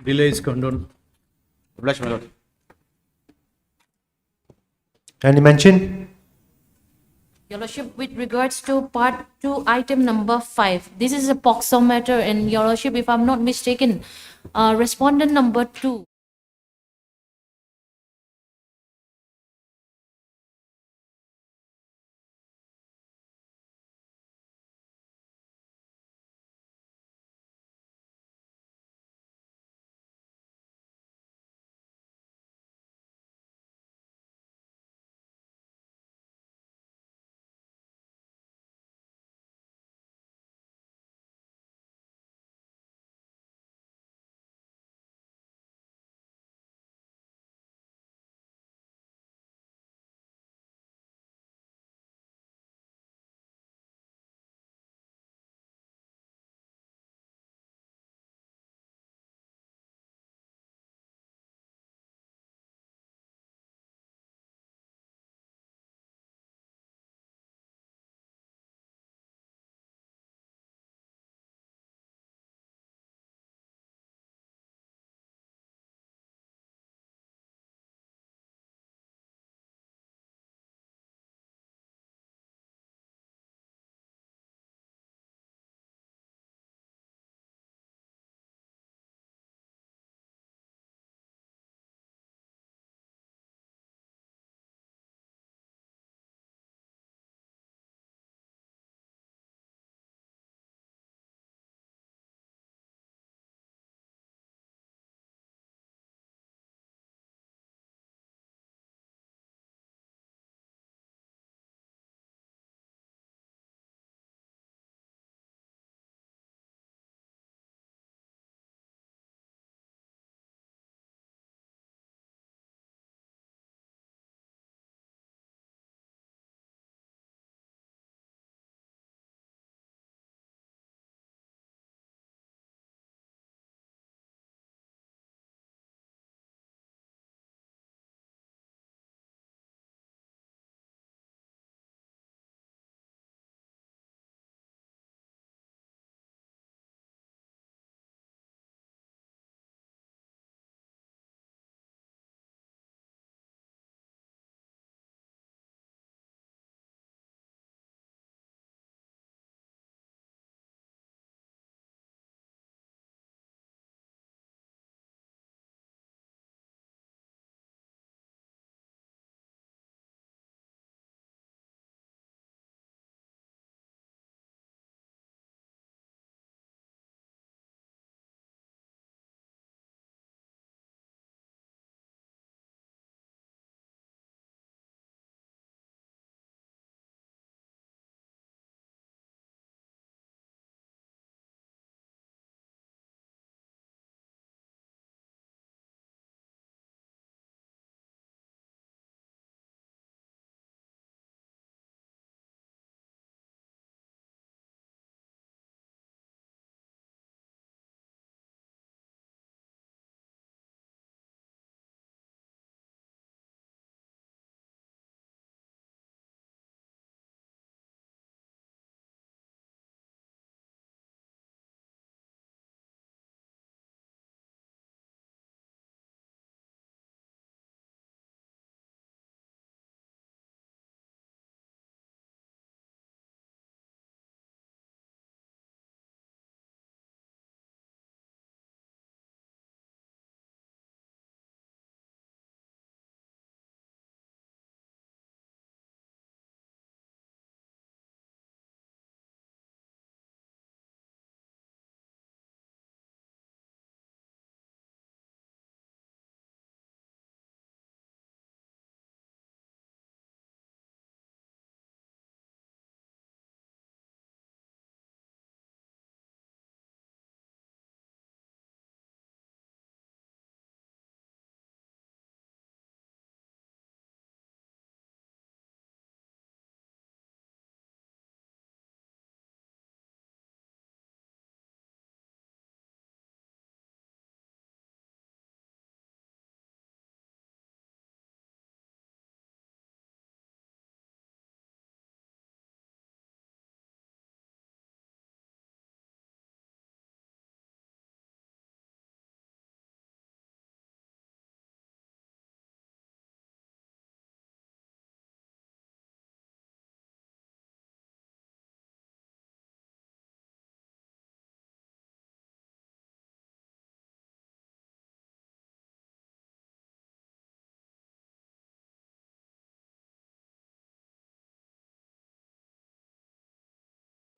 Delay is condoned. Obliged, my lord. Can you mention? Your Lordship, with regards to part 2, item number 5, this is a POXO matter, and Your Lordship, if I'm not mistaken, respondent number 2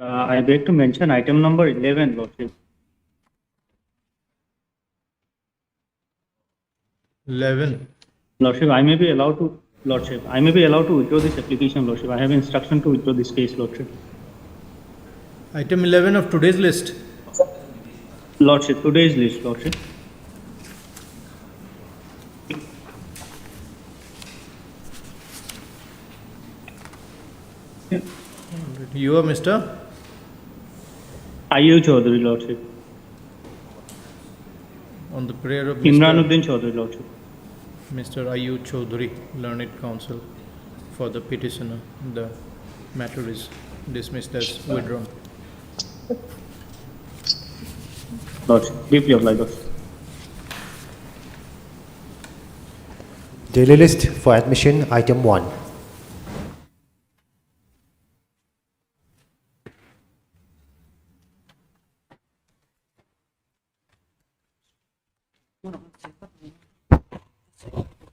I beg to mention item number 11, Lordship. 11. Lordship, I may be allowed to withdraw this application, Lordship. I have instruction to withdraw this case, Lordship. Item 11 of today's list. Lordship, today's list, Lordship. You are Mr. Ayu Chaudhary, Lordship. On the prayer of Imranuddin Chaudhary, Lordship. Mr. Ayu Chaudhary, learned counsel for the petitioner. The matter is dismissed as withdrawn. Lordship, deeply obliged, Lordship. Daily list for admission, item 1.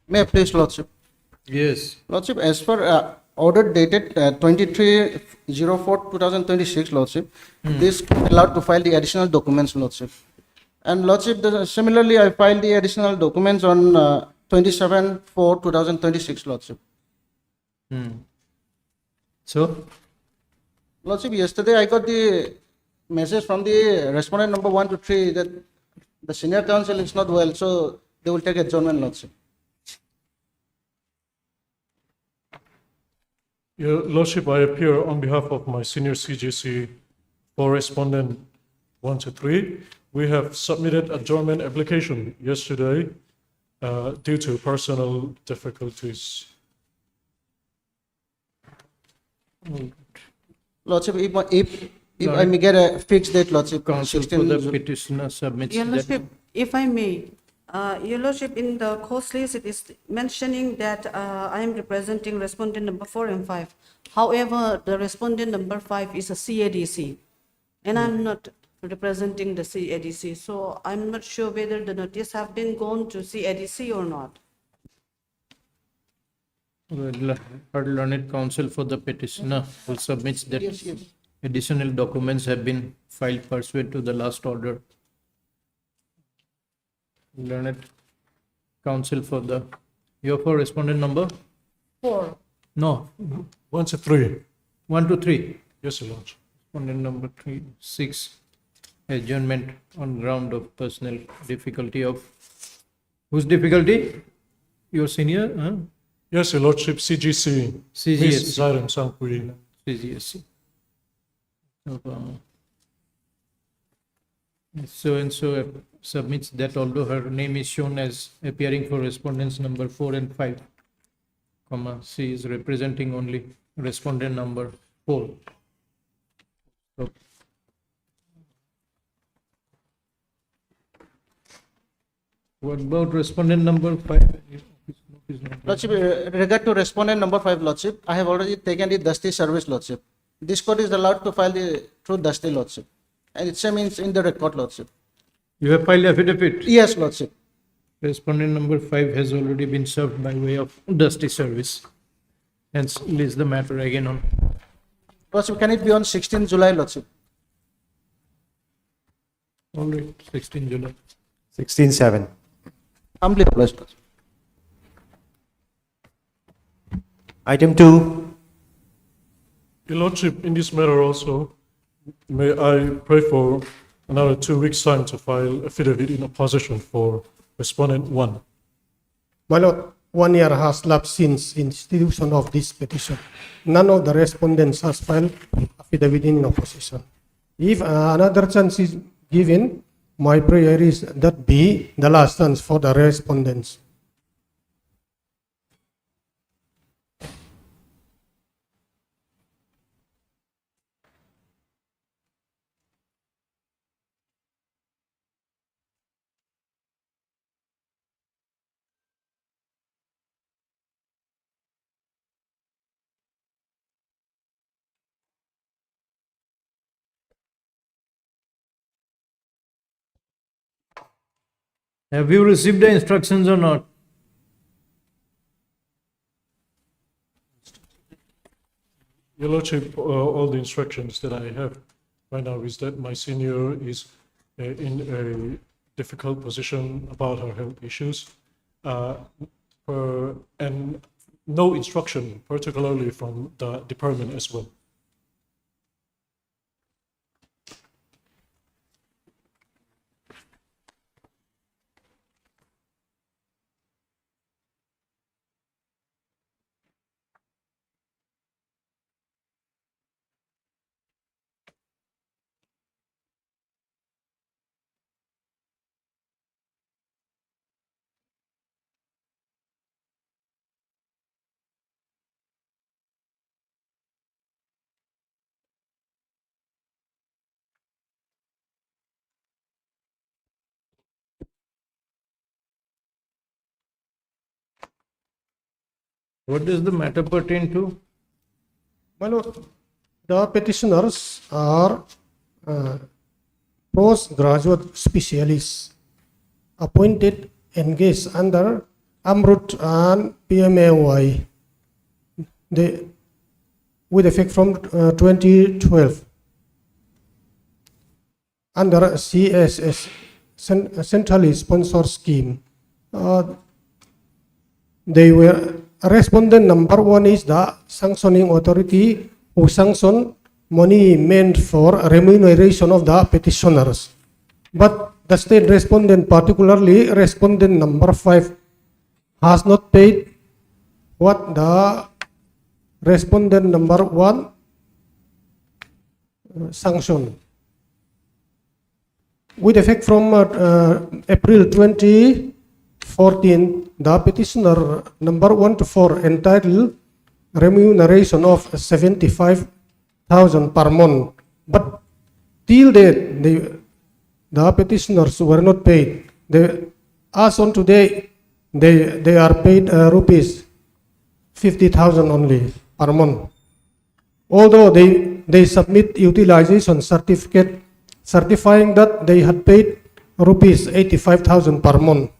May I please, Lordship? Yes. Lordship, as per order dated 23/04/2026, Lordship, this allowed to file the additional documents, Lordship. And Lordship, similarly, I filed the additional documents on 27/4/2026, Lordship. So, Lordship, yesterday I got the message from the respondent number 1 to 3 that the senior counsel is not well, so they will take adjournment, Lordship. Your Lordship, I appear on behalf of my senior CGC for respondent 1 to 3. We have submitted adjournment application yesterday due to personal difficulties. Lordship, if I may get a fixed date, Lordship, counsel for 16 the July. petitioner submits Your that. Lordship, if I may, Your Lordship, in the course list, it is mentioning that I am representing respondent number 4 and 5. However, the respondent number 5 is a CADC, and I'm not representing the CADC, so I'm not sure whether the notice have been gone to CADC or not. Her learned counsel for the petitioner will submit that additional documents have been filed pursuant to the last order. Learned counsel for the, you're for respondent number? 4. No, 1 to 3. 1 to 3. Yes, Your Lordship. Respondent number 3, 6, adjournment on ground of personal difficulty of, whose difficulty? Your senior, huh? Yes, Your Lordship, CGC. Miss CGSC. Zairem Sangpui. CGSC. So and so submits that although her name is shown as appearing for respondents number 4 and 5, comma, she is representing only respondent number 4. So, what about respondent number 5? Lordship, regard to respondent number 5, Lordship, I have already taken the dusty service, Lordship. This court is allowed to file the through dusty, Lordship. And it means in the record, Lordship. You have filed affidavit. Yes, Lordship. Respondent number 5 has already been served by way of dusty service. Hence, list the matter again on. Lordship, can it be on 16 July, Lordship? All right, 16 July. 16/7. Humbly obliged, Lordship. Item 2. Your Lordship, in this matter also, may I pray for another 2 weeks' time to file affidavit in opposition for respondent 1. My Lord, 1 year has elapsed since institution of this petition. None of the respondents has filed affidavit in opposition. If another chance is given, my prayer is that be the last chance for the respondents. Have you received the instructions or not? Your Lordship, all the instructions that I have right now is that my senior is in a difficult position about her health issues, and no instruction, particularly from the department as well. What does the matter pertain to? My lord, the petitioners are postgraduate specialists appointed engaged under AMRUT and PMAY with effect from 2012 under CSS centrally sponsored scheme. They were respondent number one is the sanctioning authority who sanctioned money meant for remuneration of the petitioners. But the state respondent, particularly respondent number 5, has not paid what the respondent number 1 sanctioned. With effect from April 2014, the petitioner number 1 to 4 entitled remuneration of 75,000 per month. But till date, the petitioners were not paid. As on today, they are paid rupees 50,000 only per month. Although they submit utilization certificate certifying that they had paid rupees 85,000 per month.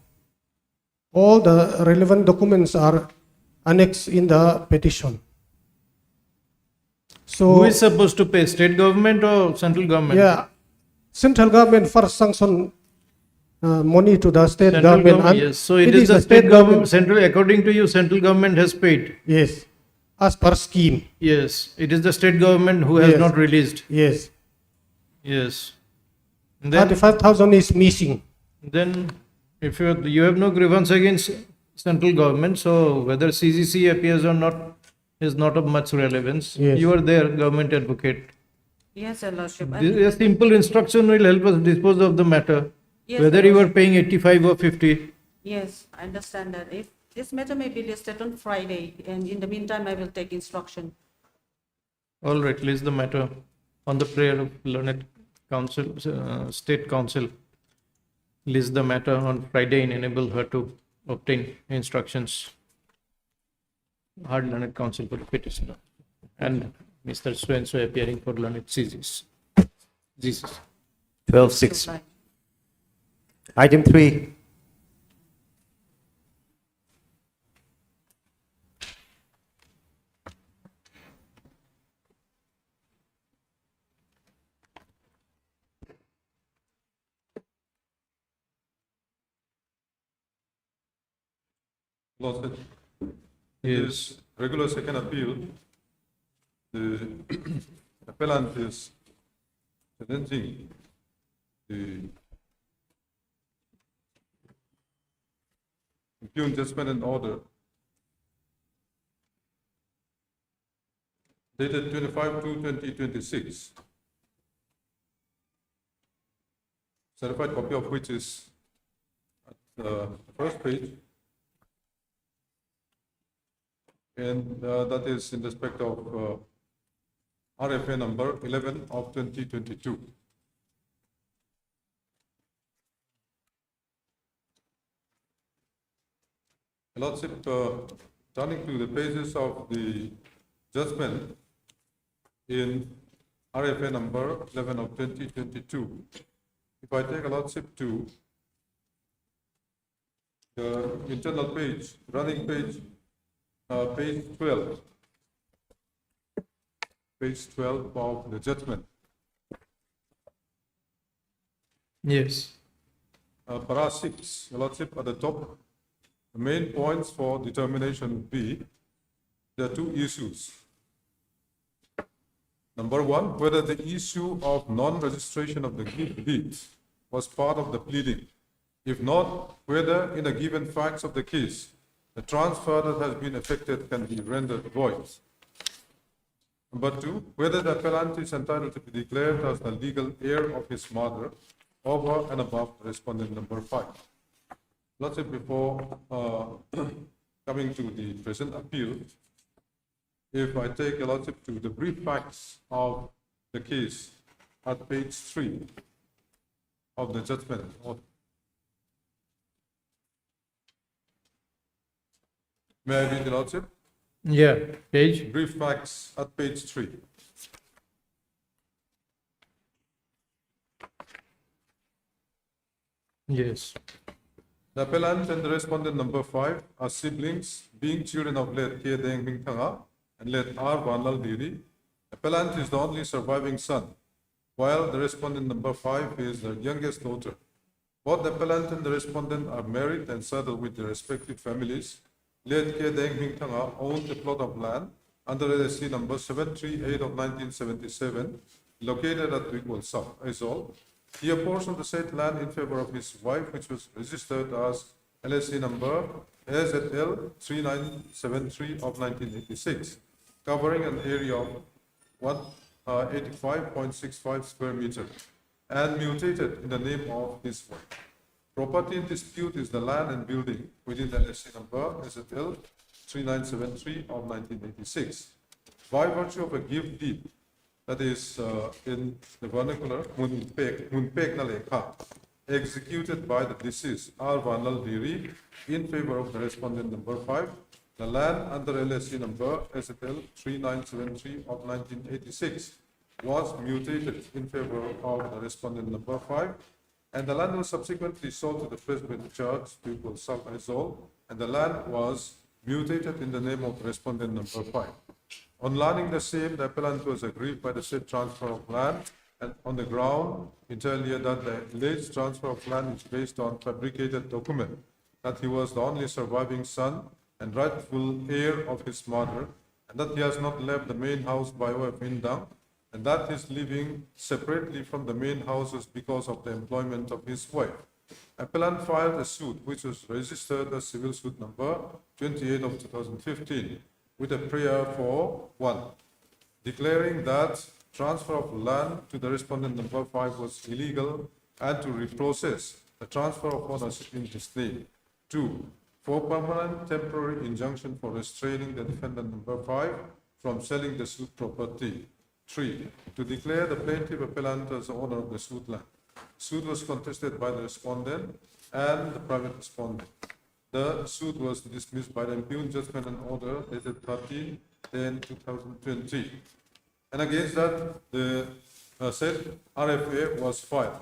All the relevant documents are annexed in the petition. So, Who is supposed to pay? State government or central government? yeah, central government first sanction money to the state Central government. And yes. So it is the state government. Central, according to you, central government has paid. Yes, as per scheme. Yes. It is the state government who has Yes. not released. Yes, Yes. Then, 35,000 is missing. then if you have no grievance against central government, so whether CGC appears or not is not of much relevance. Yes. You are there, government advocate. Yes, Your Lordship. A simple instruction will help us dispose of the matter. Yes, Whether Your you are Lordship. paying 85 or 50. Yes, I understand that. If this matter may be listed on Friday, and in the meantime, I will take instruction. All right, list the matter on the prayer of learned council, state council. List the matter on Friday and enable her to obtain instructions. Hard learned council for the petitioner and Mr. Swenso appearing for learned Jesus. 12.6. Reply. Item 3. Lordship, Yes. this regular second appeal, the appellant is challenging the impugned judgment and order dated 25/2/2026. Certified copy of which is at the first page. And that is in respect of RFA number 11 of 2022. Lordship, turning to the pages of the judgment in RFA number 11 of 2022, if I take a Lordship to the internal page, running page, page 12. page 12 of the judgment. Yes. Para 6, Your Lordship, at the top, the main points for determination would be there are two issues. Number one, whether the issue of non-registration of the gift deed was part of the pleading. If not, whether in the given facts of the case, the transfer that has been effected can be rendered void. Number two, whether the appellant is entitled to be declared as the legal heir of his mother over and above respondent number 5. Lordship, before coming to the present appeal, if I take a Lordship to the brief facts of the case at page 3 of the judgment. May I read the Lordship? Yeah, page. Brief facts at page 3. Yes. The appellant and the respondent number 5 are siblings, being children of late K. Deng Ming Thanga and late R. Vanlal Diri. Appellant is the only surviving son, while the respondent number 5 is the youngest daughter. Both the appellant and the respondent are married and settled with their respective families. Late K. Deng Ming Thanga owned a plot of land under LSC number 738 of 1977, located at Wigwal South, Aizol. He apportioned the said land in favor of his wife, which was registered as LSC number AZL 3973 of 1986, covering an area of 185.65 square meters, and mutated in the name of his wife. Property in dispute is the land and building within the LSC number AZL 3973 of 1986. By virtue of a gift deed, that is in the vernacular, Munpek na lekha, executed by the deceased R. Vanlal Diri in favor of the respondent number 5, the land under LSC number SFL 3973 of 1986 was mutated in favor of the respondent number 5, and the land was subsequently sold to the Presbyterian Church, People South Aizol, and the land was mutated in the name of respondent number 5. On learning the same, the appellant was aggrieved by the said transfer of land, and on the ground, inter alia, that the alleged transfer of land is based on fabricated document, that he was the only surviving son and rightful heir of his mother, and that he has not left the main house by way of indang, and that he is living separately from the main houses because of the employment of his wife. Appellant filed a suit which was registered as civil suit number 28 of 2015 with a prayer for 1, declaring that transfer of land to the respondent number 5 was illegal and to reprocess the transfer of ownership in his name. 2, for permanent temporary injunction for restraining the defendant number 5 from selling the suit property. 3, to declare the plaintiff appellant as the owner of the suit land. Suit was contested by the respondent and the private respondent. The suit was dismissed by the impugned judgment and order dated 13/10/2020. And against that, the said RFA was filed.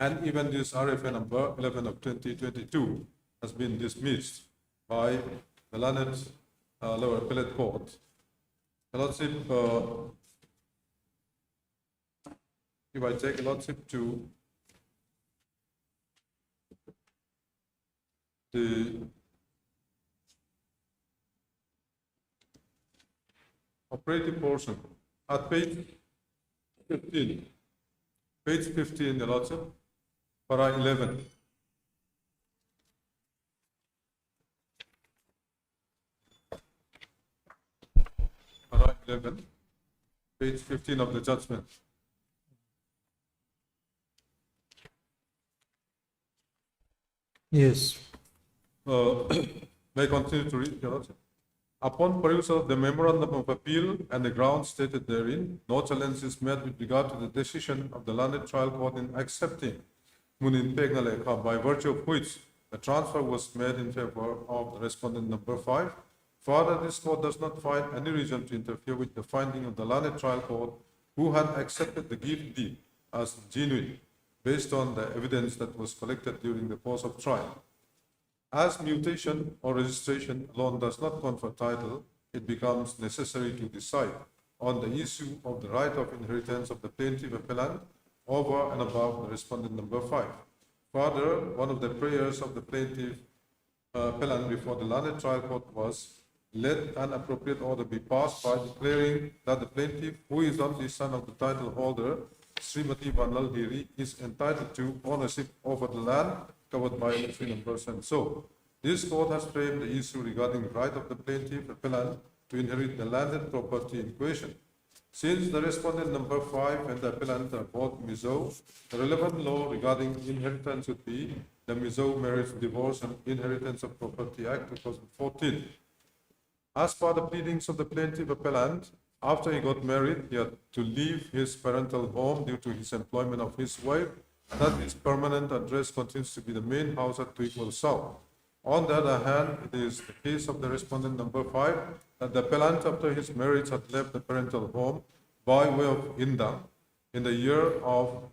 And even this RFA number 11 of 2022 has been dismissed by the learned lower appellate court. The Lordship, if I take a Lordship to the operative portion at page 15, the Lordship, para 11. Para 11, page 15 of the judgment. Yes. May I continue to read, Your Lordship? Upon perusal of the memorandum of appeal and the grounds stated therein, no challenge is made with regard to the decision of the learned trial court in accepting Munin Pegnalekha, by virtue of which the transfer was made in favor of the respondent number 5. Further, this court does not find any reason to interfere with the finding of the learned trial court, who had accepted the gift deed as genuine, based on the evidence that was collected during the course of trial. As mutation or registration alone does not confer title, it becomes necessary to decide on the issue of the right of inheritance of the plaintiff appellant over and above the respondent number 5. Further, one of the prayers of the plaintiff appellant before the learned trial court was, let an appropriate order be passed by declaring that the plaintiff, who is only son of the title holder, Srimati Vanlal Diri, is entitled to ownership over the land covered by litigant-in-person. So, this court has framed the issue regarding the right of the plaintiff appellant to inherit the landed property in question. Since the respondent number 5 and the appellant are both Mizo, the relevant law regarding inheritance would be the Mizo Marriage, Divorce and Inheritance of Property Act 2014. As per the pleadings of the plaintiff appellant, after he got married, he had to leave his parental home due to his employment of his wife, and that his permanent address continues to be the main house at 2 South. On the other hand, it is the case of the respondent number 5 that the appellant, after his marriage, had left the parental home by way of Indang in the year of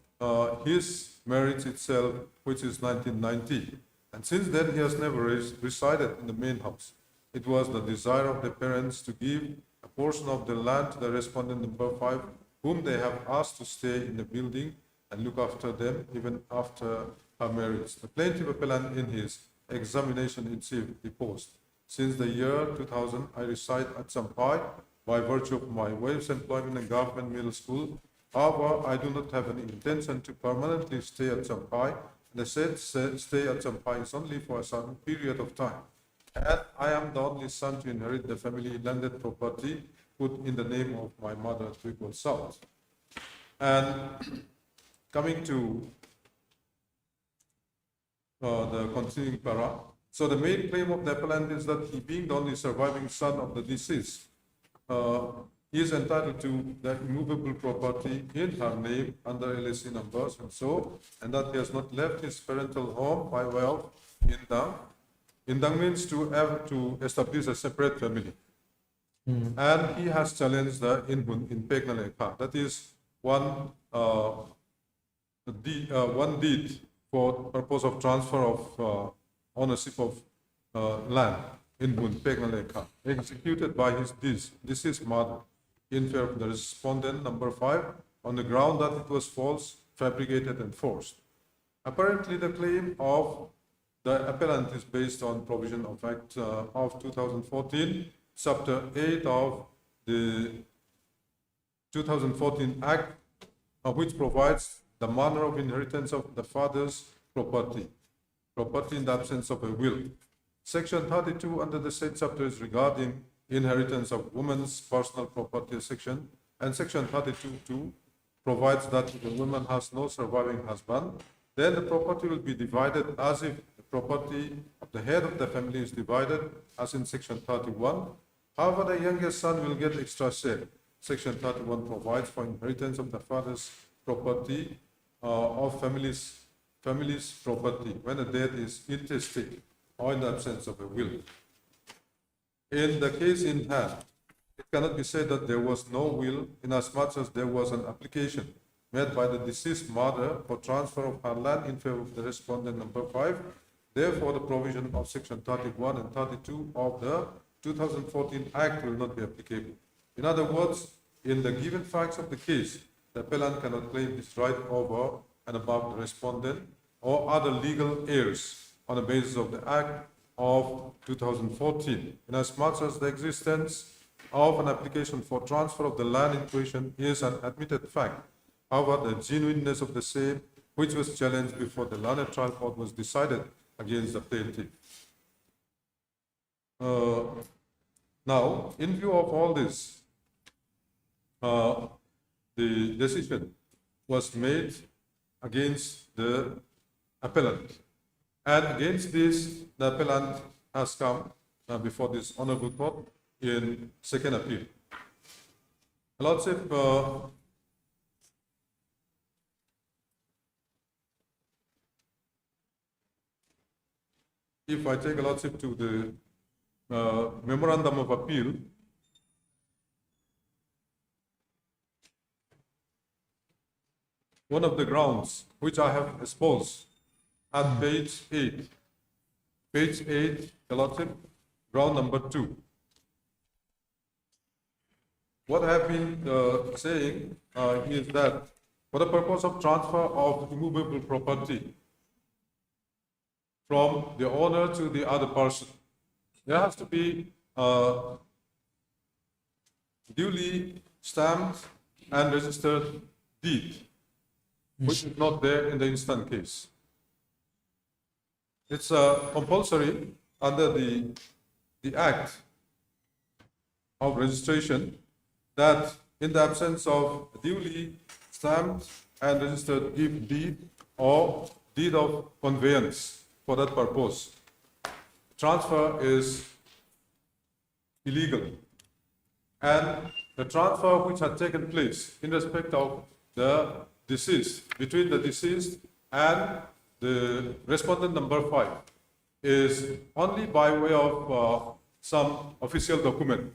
his marriage itself, which is 1990. And since then, he has never resided in the main house. It was the desire of the parents to give a portion of the land to the respondent number 5, whom they have asked to stay in the building and look after them even after her marriage. The plaintiff appellant, in his examination in chief, deposed, since the year 2000, I reside at Champai by virtue of my wife's employment in government middle school. However, I do not have any intention to permanently stay at Champai. The said stay at Champai is only for a certain period of time. And I am the only son to inherit the family landed property put in the name of my mother, 3 South. And coming to the continuing para. So the main claim of the appellant is that he, being the only surviving son of the deceased, he is entitled to the immovable property in her name under LSC numbers and that he has not left his parental home by way of Indang. Indang means to establish a separate family. And he has challenged the Inbun in Pegnalekha. That is one deed for purpose of transfer of ownership of land in Bun Pegnalekha, executed by his deceased mother in favor of the respondent number 5 on the ground that it was false, fabricated and forced. Apparently, the claim of the appellant is based on provision of Act of 2014, Chapter 8 of the 2014 Act, which provides the manner of inheritance of the father's property in the absence of a will. Section 32 under the said chapter is regarding inheritance of woman's personal property section, and Section 32(2) provides that if a woman has no surviving husband, then the property will be divided as if the property of the head of the family is divided, as in Section 31. However, the youngest son will get extra share. Section 31 provides for inheritance of the father's property of family's property when the death is intestate or in the absence of a will. In the case in hand, it cannot be said that there was no will, inasmuch as there was an application made by the deceased mother for transfer of her land in favor of the respondent number 5. Therefore, the provision of Section 31 and 32 of the 2014 Act will not be applicable. In other words, in the given facts of the case, the appellant cannot claim his right over and above the respondent or other legal heirs on the basis of the Act of 2014, inasmuch as the existence of an application for transfer of the land in question is an admitted fact. However, the genuineness of the same, which was challenged before the learned trial court, was decided against the plaintiff. Now, in view of all this, the decision was made against the appellant. And against this, the appellant has come before this honorable court in second appeal. Lordship, if I take a lordship to the memorandum of appeal, one of the grounds which I have espoused at page 8, the lordship, ground number 2. what I have been saying is that for the purpose of transfer of immovable property from the owner to the other person, there has to be duly stamped and registered deed, which is not there in the instant case. It's compulsory under the Act of Registration that in the absence of duly stamped and registered gift deed or deed of conveyance for that purpose, transfer is illegal. And the transfer which had taken place in respect of the deceased, between the deceased and the respondent number 5, is only by way of some official document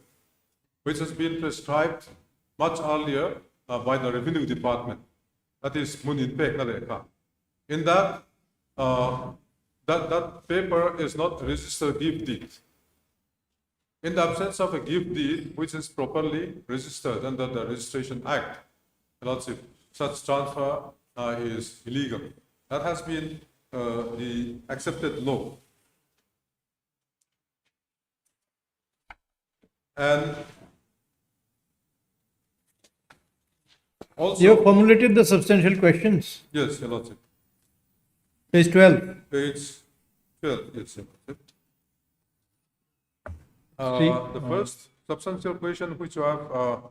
which has been prescribed much earlier by the Revenue Department. That is Muninpek Naleka. In that, that paper is not a registered gift deed. In the absence of a gift deed which is properly registered under the Registration Act, Lordship, such transfer is illegal. That has been the accepted law. And also, You have formulated the substantial questions. yes, Your Lordship. Page 12. Page 12, yes, Your Lordship. See, The first substantial question which you have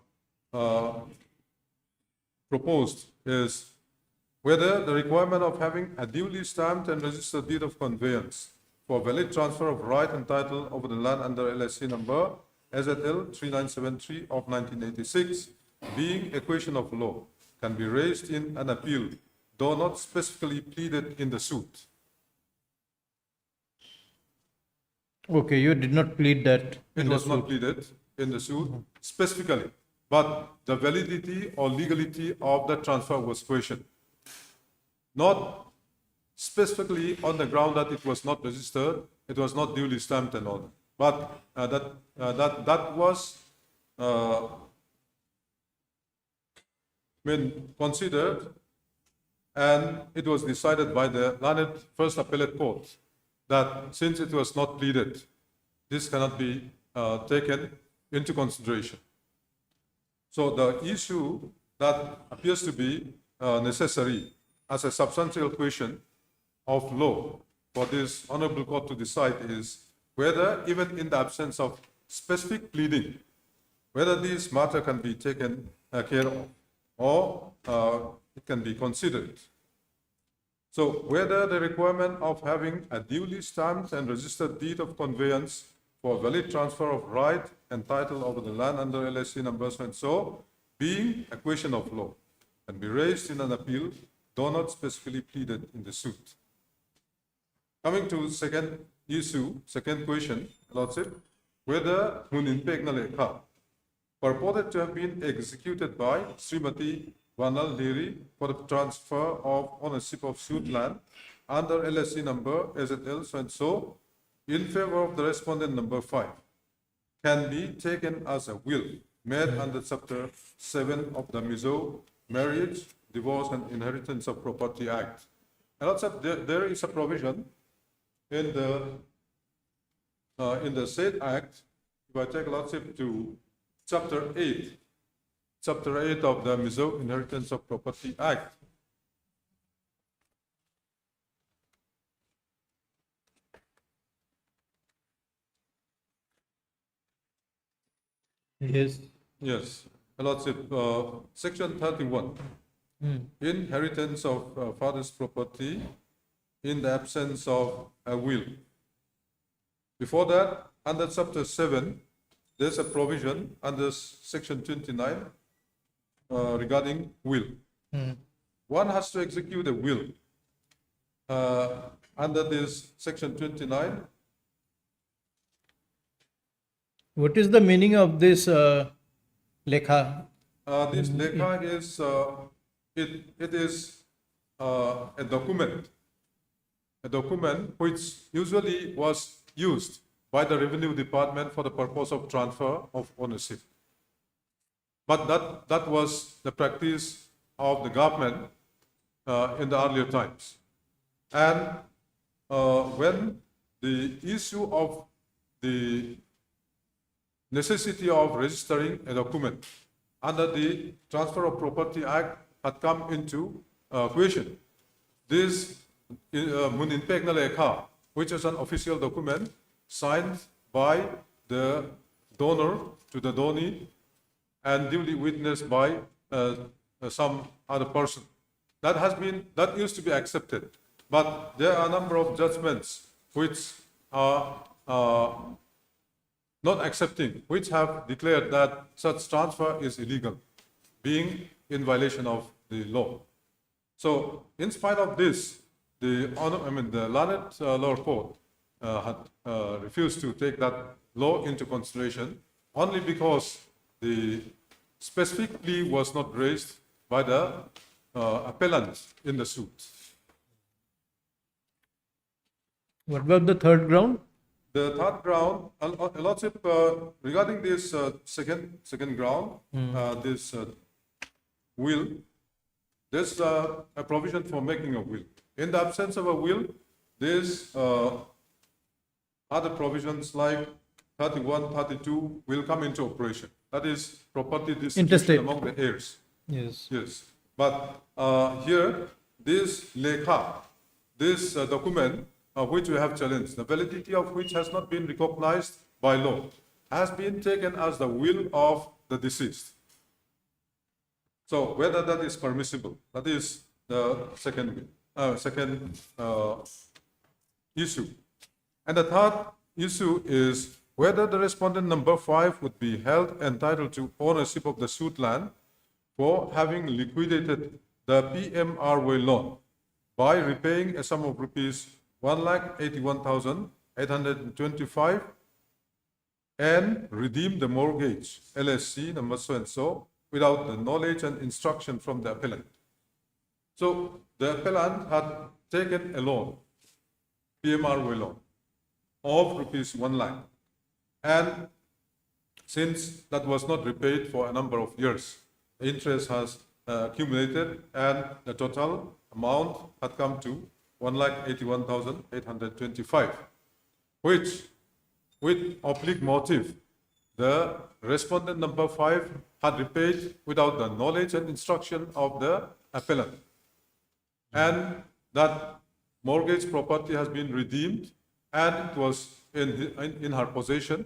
proposed is whether the requirement of having a duly stamped and registered deed of conveyance for valid transfer of right and title over the land under LSC number SZL 3973 of 1986, being a question of law, can be raised in an appeal, though not specifically pleaded in the suit. Okay, you did not plead that It in the was not suit. pleaded in the suit specifically, but the validity or legality of the transfer was questioned. Not specifically on the ground that it was not registered, it was not duly stamped and all, but that was considered, and it was decided by the learned First Appellate Court that since it was not pleaded, this cannot be taken into consideration. So the issue that appears to be necessary as a substantial question of law for this honorable court to decide is whether, even in the absence of specific pleading, whether this matter can be taken care of or it can be considered. So whether the requirement of having a duly stamped and registered deed of conveyance for valid transfer of right and title over the land under LSC numbers and so, being a question of law, can be raised in an appeal, though not specifically pleaded in the suit. Coming to second issue, second question, Lordship, whether Muninpek Nalekha purported to have been executed by Srimati Vanal Deri for the transfer of ownership of suit land under LSC number SZL so and so in favor of the respondent number 5 can be taken as a will made under Chapter 7 of the Mizo Marriage, Divorce and Inheritance of Property Act. And also there is a provision in the said act. If I take Lordship to Chapter 8 of the Mizo Inheritance of Property Act. Yes. Yes, Lordship, Section 31, inheritance of father's property in the absence of a will. Before that, under Chapter 7, there's a provision under Section 29 regarding will. One has to execute a will. Under this Section 29, What is the meaning of this lekha? this lekha is, it is a document which usually was used by the Revenue Department for the purpose of transfer of ownership. But that was the practice of the government in the earlier times. And when the issue of the necessity of registering a document under the Transfer of Property Act had come into question, this Muninpek na Lekha, which is an official document signed by the donor to the donee and duly witnessed by some other person. That used to be accepted. But there are a number of judgments which are not accepting, which have declared that such transfer is illegal, being in violation of the law. So, in spite of this, the learned lower court had refused to take that law into consideration only because the specifically was not raised by the appellant in the suit. What about the third ground? The third ground, Lordship, regarding this second ground, this will, there's a provision for making a will. In the absence of a will, there's other provisions like 31, 32 will come into operation. That is property distribution Interstate. among the heirs. Yes. Yes, but here, this lekha, this document which we have challenged, the validity of which has not been recognized by law, has been taken as the will of the deceased. So whether that is permissible, that is the second issue. And the third issue is whether the respondent number 5 would be held entitled to ownership of the suit land for having liquidated the PMRY loan by repaying a sum of rupees 1,81,825 and redeem the mortgage LSC number so and so without the knowledge and instruction from the appellant. So the appellant had taken a loan, PMRY loan, of rupees 1 lakh. And since that was not repaid for a number of years, the interest has accumulated and the total amount had come to 1,81,825, which, with oblique motive, the respondent number 5 had repaid without the knowledge and instruction of the appellant. And that mortgage property has been redeemed and it was in her possession.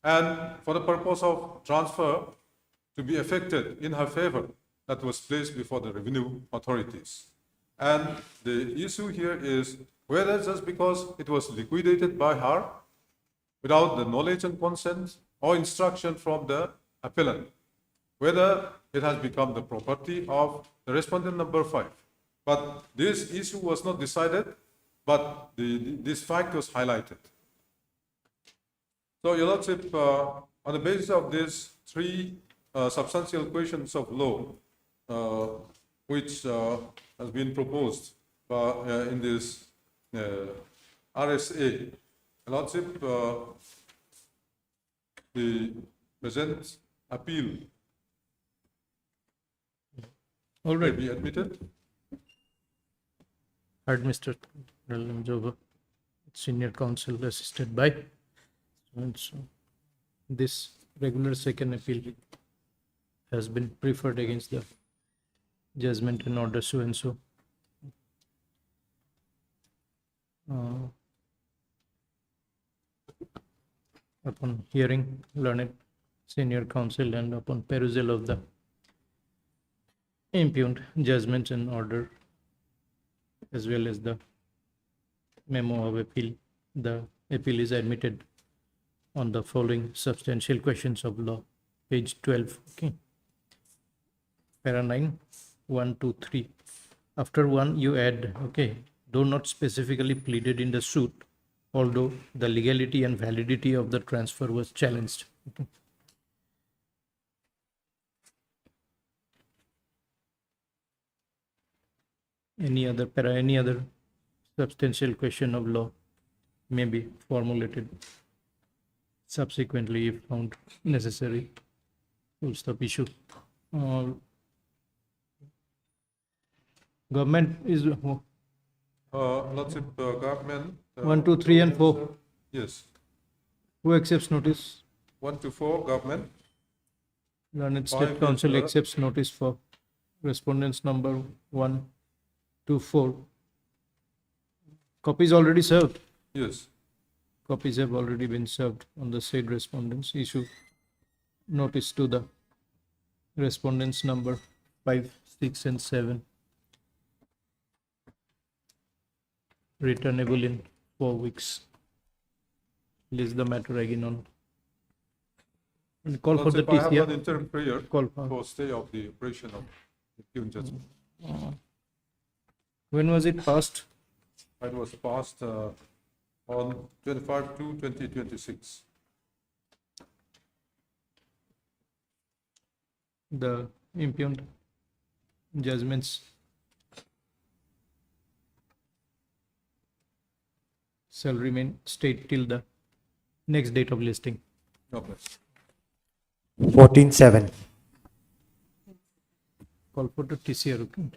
And for the purpose of transfer to be effected in her favor, that was placed before the revenue authorities. And the issue here is whether just because it was liquidated by her without the knowledge and consent or instruction from the appellant, whether it has become the property of the respondent number 5. But this issue was not decided, but this fact was highlighted. So, Your Lordship, on the basis of these three substantial questions of law, which has been proposed in this RSA, Your Lordship, the present appeal All may right. be admitted. Heard Mr. Joba, senior counsel assisted by. And so this regular second appeal has been preferred against the judgment in order so and so. Upon hearing learned senior counsel and upon perusal of the impugned judgment and order as well as the memo of appeal, the appeal is admitted on the following substantial questions of law, page 12. Okay. Para 9, 1, 2, 3. After 1, you add, okay, though not specifically pleaded in the suit, although the legality and validity of the transfer was challenged. Okay. Any other substantial question of law may be formulated subsequently if found necessary. Full stop issue. Uh, Government is Lordship, government. 1, 2, 3, and 4. Yes, Who accepts notice? 1 to 4, government. Learned Five State is, Council accepts notice for respondents number 1 to 4. Copies already served. Yes, Copies have already been served on the said respondents. Issue notice to the respondents number 5, 6, and 7. Returnable in 4 weeks. List the matter again on. And call for the Lordship, I have an TCR. interim prayer Call for. for stay of the operation of the given judgment. When was it passed? It was passed on 25/2/2026. The impugned judgments shall remain state till the next date of listing. God bless. 14-7. Call for the TCR. Okay.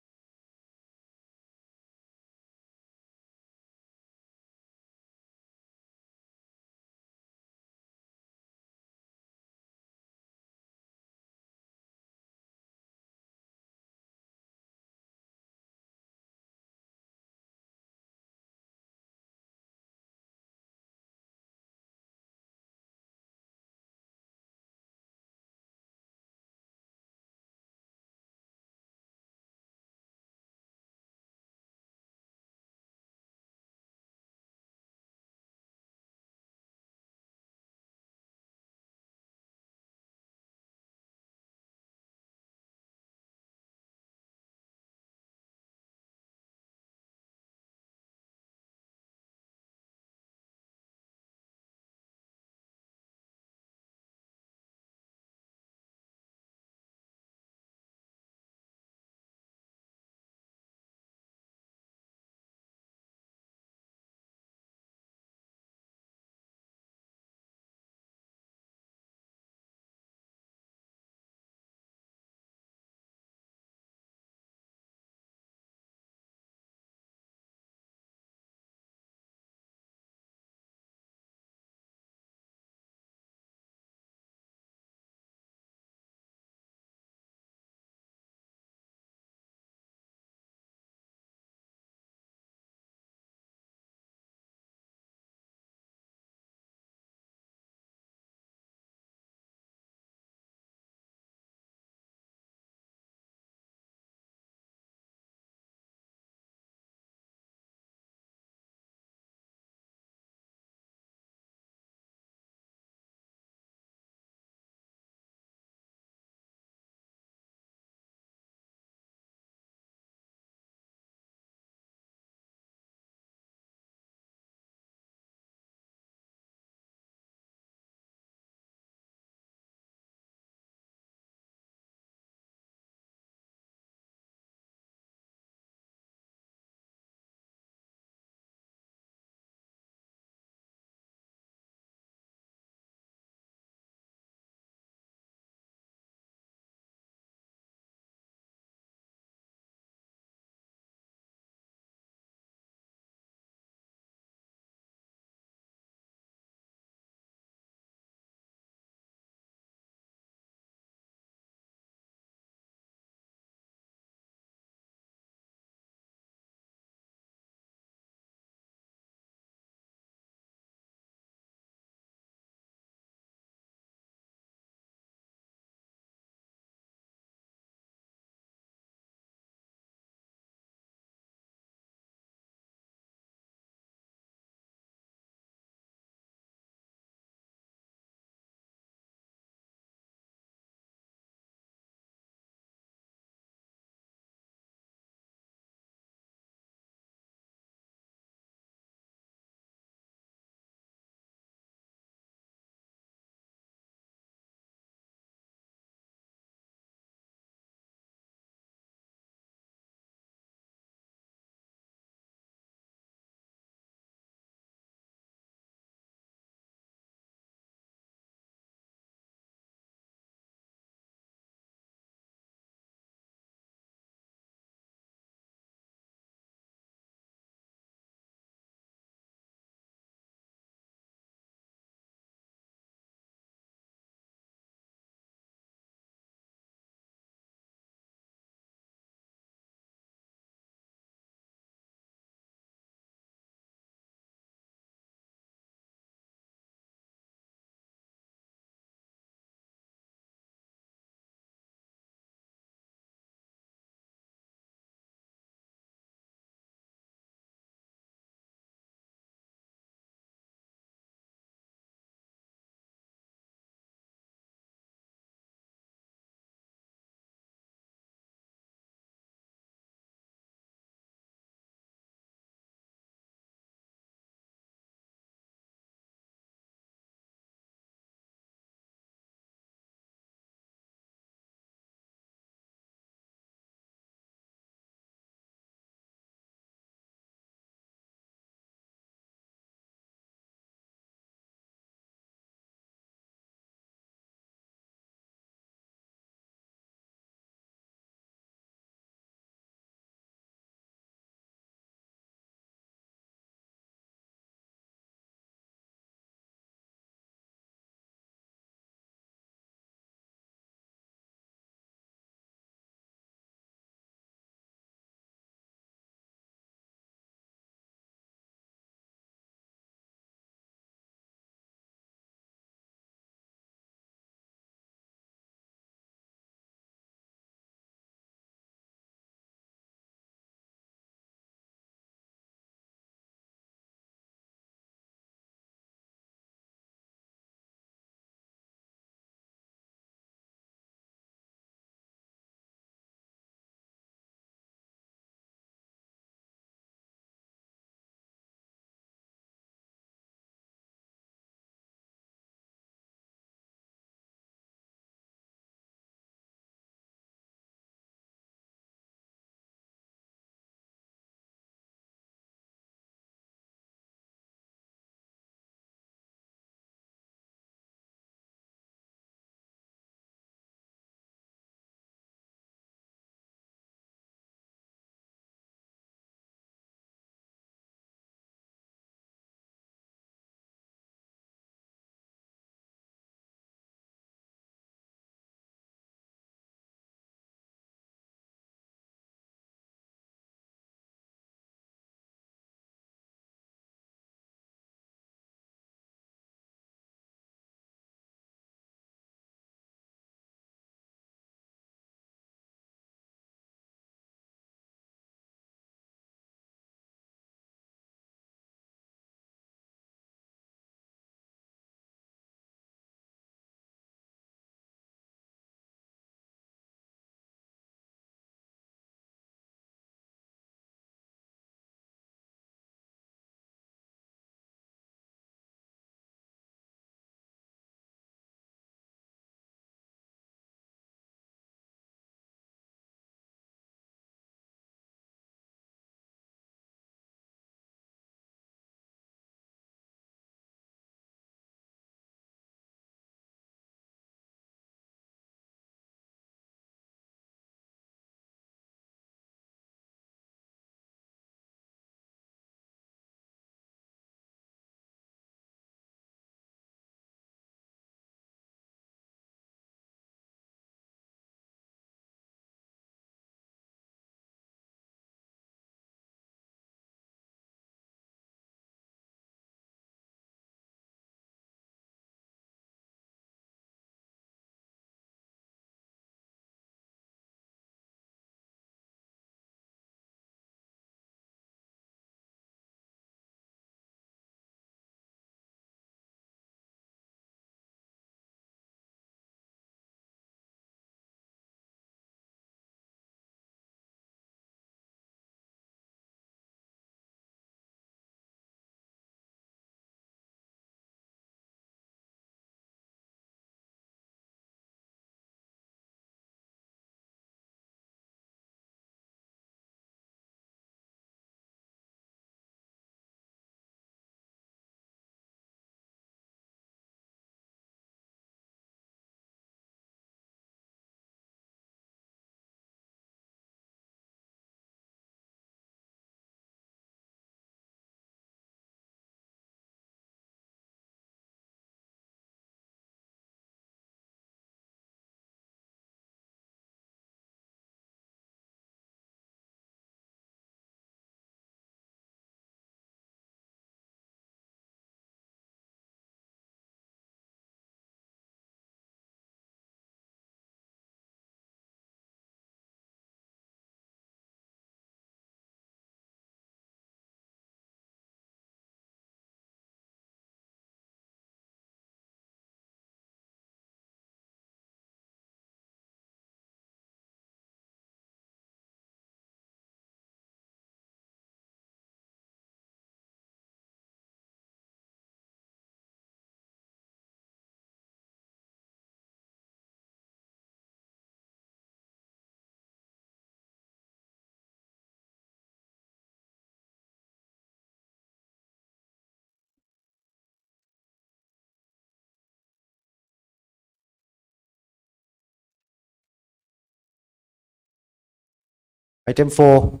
Item 4.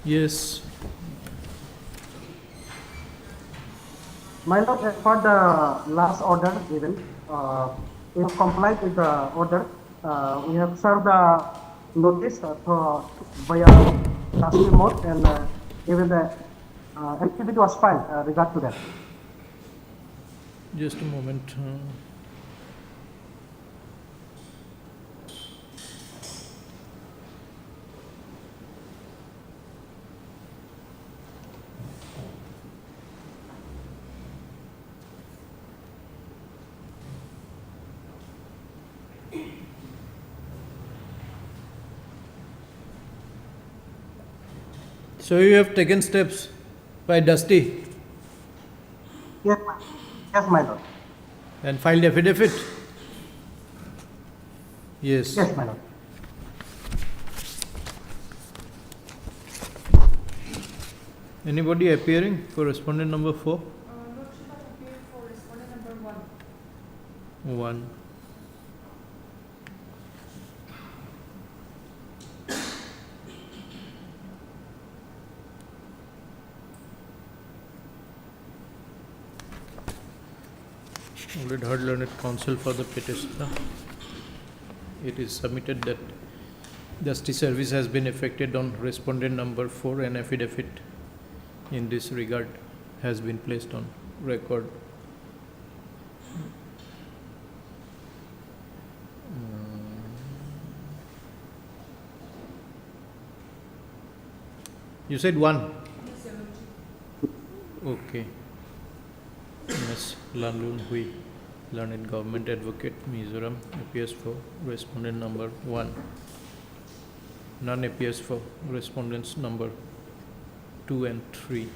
Yes. My lord, as for the last order given, we have complied with the order. We have served the notice via trustee mode, and even the activity was filed regard to that. Just a moment. So you have taken steps by Dusty Yes, my lord. and filed affidavit? Yes. Yes, my lord. Anybody appearing for respondent number 4? One. Already heard learned counsel for the petitioner. It is submitted that justice service has been effected on respondent number 4 and affidavit in this regard has been placed on record. You said 1? Okay. Ms. Lanlun Hui, learned government advocate, Mizoram, appears for respondent number 1. None appears for respondents number 2 and 3.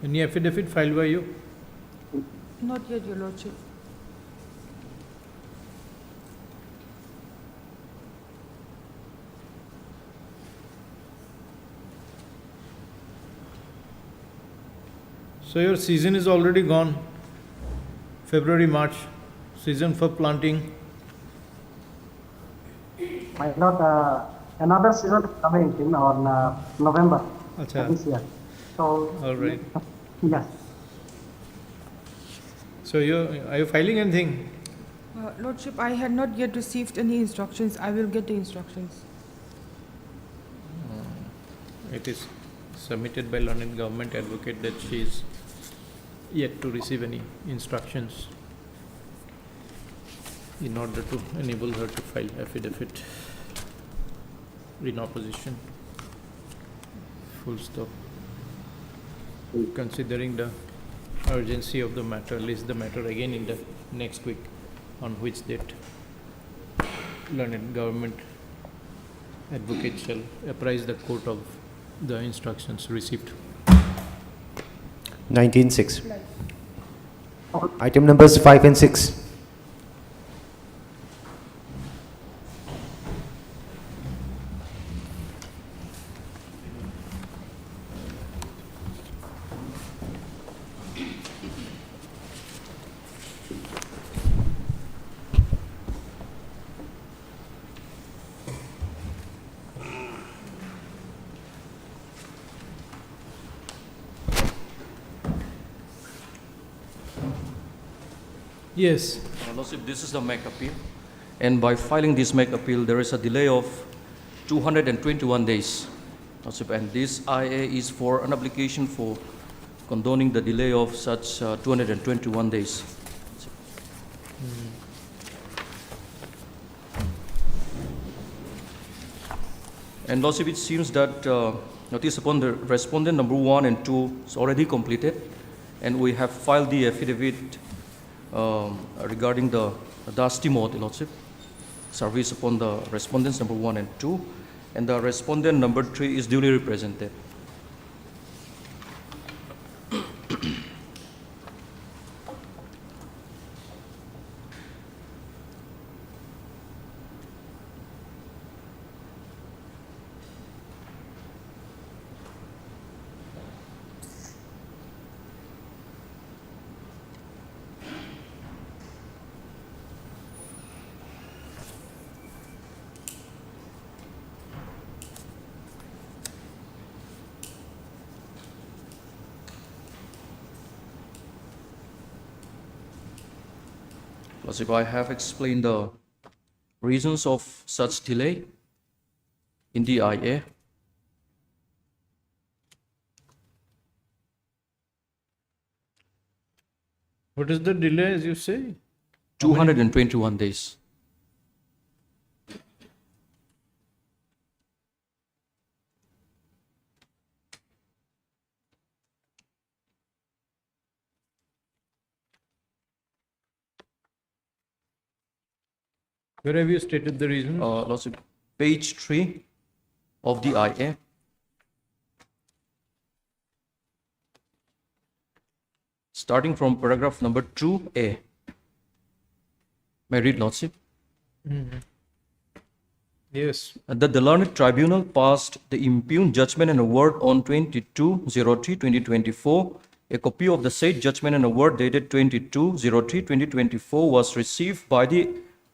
Any affidavit filed by you? Not yet, Your Lordship. So your season is already gone. February, March, season for planting. My lord, another season is coming in on November Acha. this year. So, All right. yes. So are you filing anything? Lordship, I had not yet received any instructions. I will get the instructions. It is submitted by learned government advocate that she is yet to receive any instructions in order to enable her to file affidavit in opposition. Full stop. Considering the urgency of the matter, list the matter again in the next week, on which date learned government advocate shall apprise the court of the instructions received. 19.6. Item numbers 5 and 6. Yes. Lordship, this is the make appeal, and by filing this make appeal, there is a delay of 221 days. Lordship, and this IA is for an application for condoning the delay of such 221 days. And Lordship, it seems that notice upon the respondent number 1 and 2 is already completed, and we have filed the affidavit regarding the dusty mode, Your Lordship, service upon the respondents number 1 and 2, and the respondent number 3 is duly represented. Lordship, I have explained the reasons of such delay in the IA. What is the delay, as you say? 221 days. Where have you stated the reason? Lordship, page 3 of the IA. Starting from paragraph number 2A. May I read, Lordship? Yes. That the learned tribunal passed the impugned judgment and award on 22/03/2024. A copy of the said judgment and award dated 22/03/2024 was received by the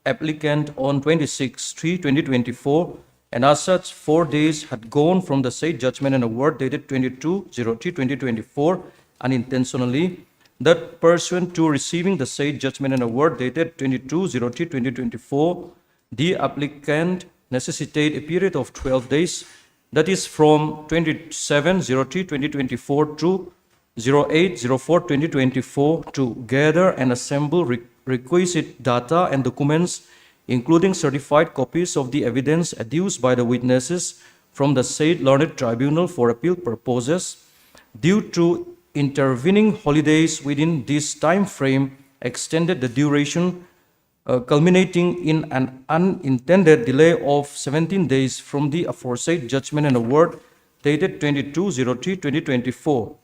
applicant on 26/3/2024, and as such, 4 days had gone from the said judgment and award dated 22/03/2024 unintentionally, that pursuant to receiving the said judgment and award dated 22/03/2024, the applicant necessitate a period of 12 days, that is from 27/03/2024 to 08/04/2024, to gather and assemble requisite data and documents, including certified copies of the evidence adduced by the witnesses from the said learned tribunal for appeal purposes. Due to intervening holidays within this time frame, extended the duration, culminating in an unintended delay of 17 days from the aforesaid judgment and award dated 22/03/2024.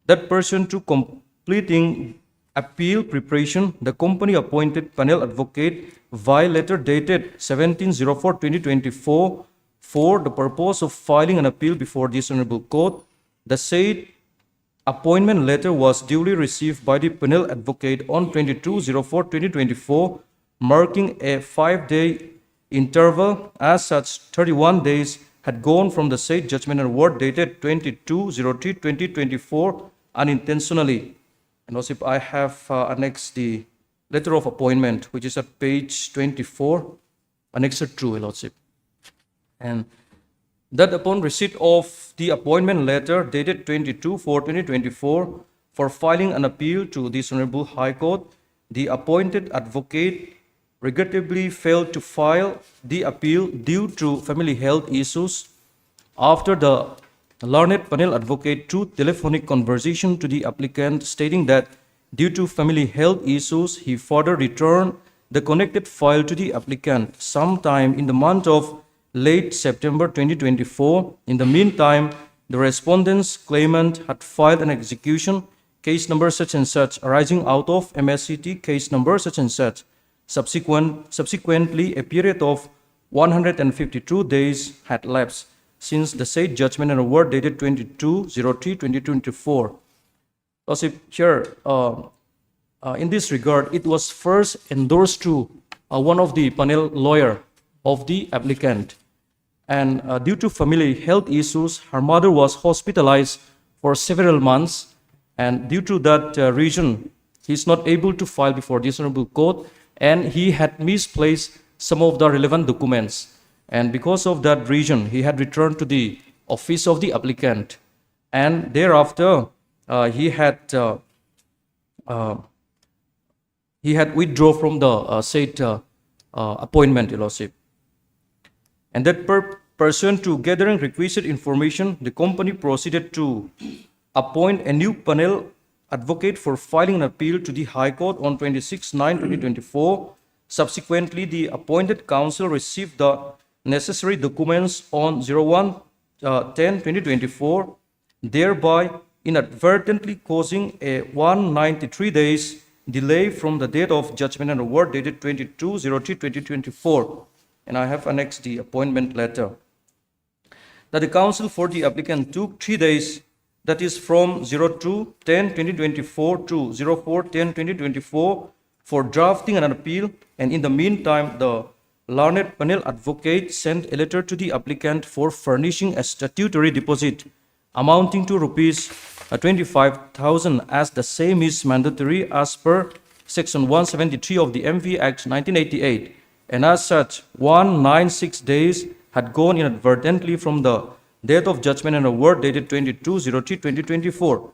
That pursuant to completing appeal preparation, the company appointed panel advocate via letter dated 17/04/2024 for the purpose of filing an appeal before this honorable court. The said appointment letter was duly received by the panel advocate on 22/04/2024, marking a 5-day interval. As such, 31 days had gone from the said judgment and award dated 22/03/2024 unintentionally. And also, I have annexed the letter of appointment, which is at page 24, annexed 2, Your Lordship. And that upon receipt of the appointment letter dated 22/04/2024 for filing an appeal to this Honorable High Court, the appointed advocate regrettably failed to file the appeal due to family health issues. After the learned panel advocate through telephonic conversation to the applicant stating that due to family health issues, he further returned the connected file to the applicant sometime in the month of late September 2024. In the meantime, the respondent's claimant had filed an execution case number such and such arising out of MSCT case number such and such. Subsequently, a period of 152 days had lapsed since the said judgment and award dated 22/03/2024. Also, here, in this regard, it was first endorsed to one of the panel lawyer of the applicant. And due to family health issues, her mother was hospitalized for several months. And due to that reason, he is not able to file before this honorable court, and he had misplaced some of the relevant documents. And because of that reason, he had returned to the office of the applicant. And thereafter, he had withdrawn from the said appointment, Your Lordship. And that pursuant to gathering requisite information, the company proceeded to appoint a new panel advocate for filing an appeal to the High Court on 26/9/2024. Subsequently, the appointed counsel received the necessary documents on 01/10/2024, thereby inadvertently causing a 193 days delay from the date of judgment and award dated 22/03/2024. And I have annexed the appointment letter. That the counsel for the applicant took 3 days, that is from 02/10/2024 to 04/10/2024, for drafting an appeal, and in the meantime, the learned panel advocate sent a letter to the applicant for furnishing a statutory deposit amounting to rupees 25,000, as the same is mandatory as per Section 173 of the MV Act 1988, and as such, 196 days had gone inadvertently from the date of judgment and award dated 22/03/2024.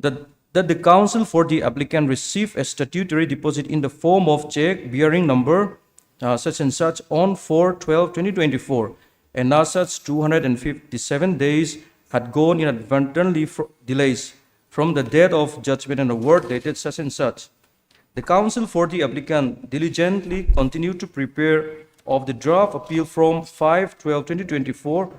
That the counsel for the applicant receive a statutory deposit in the form of check bearing number such and such on 4/12/2024, and as such 257 days had gone inadvertently delays from the date of judgment and award dated such and such. The counsel for the applicant diligently continued to prepare of the draft appeal from 5/12/2024.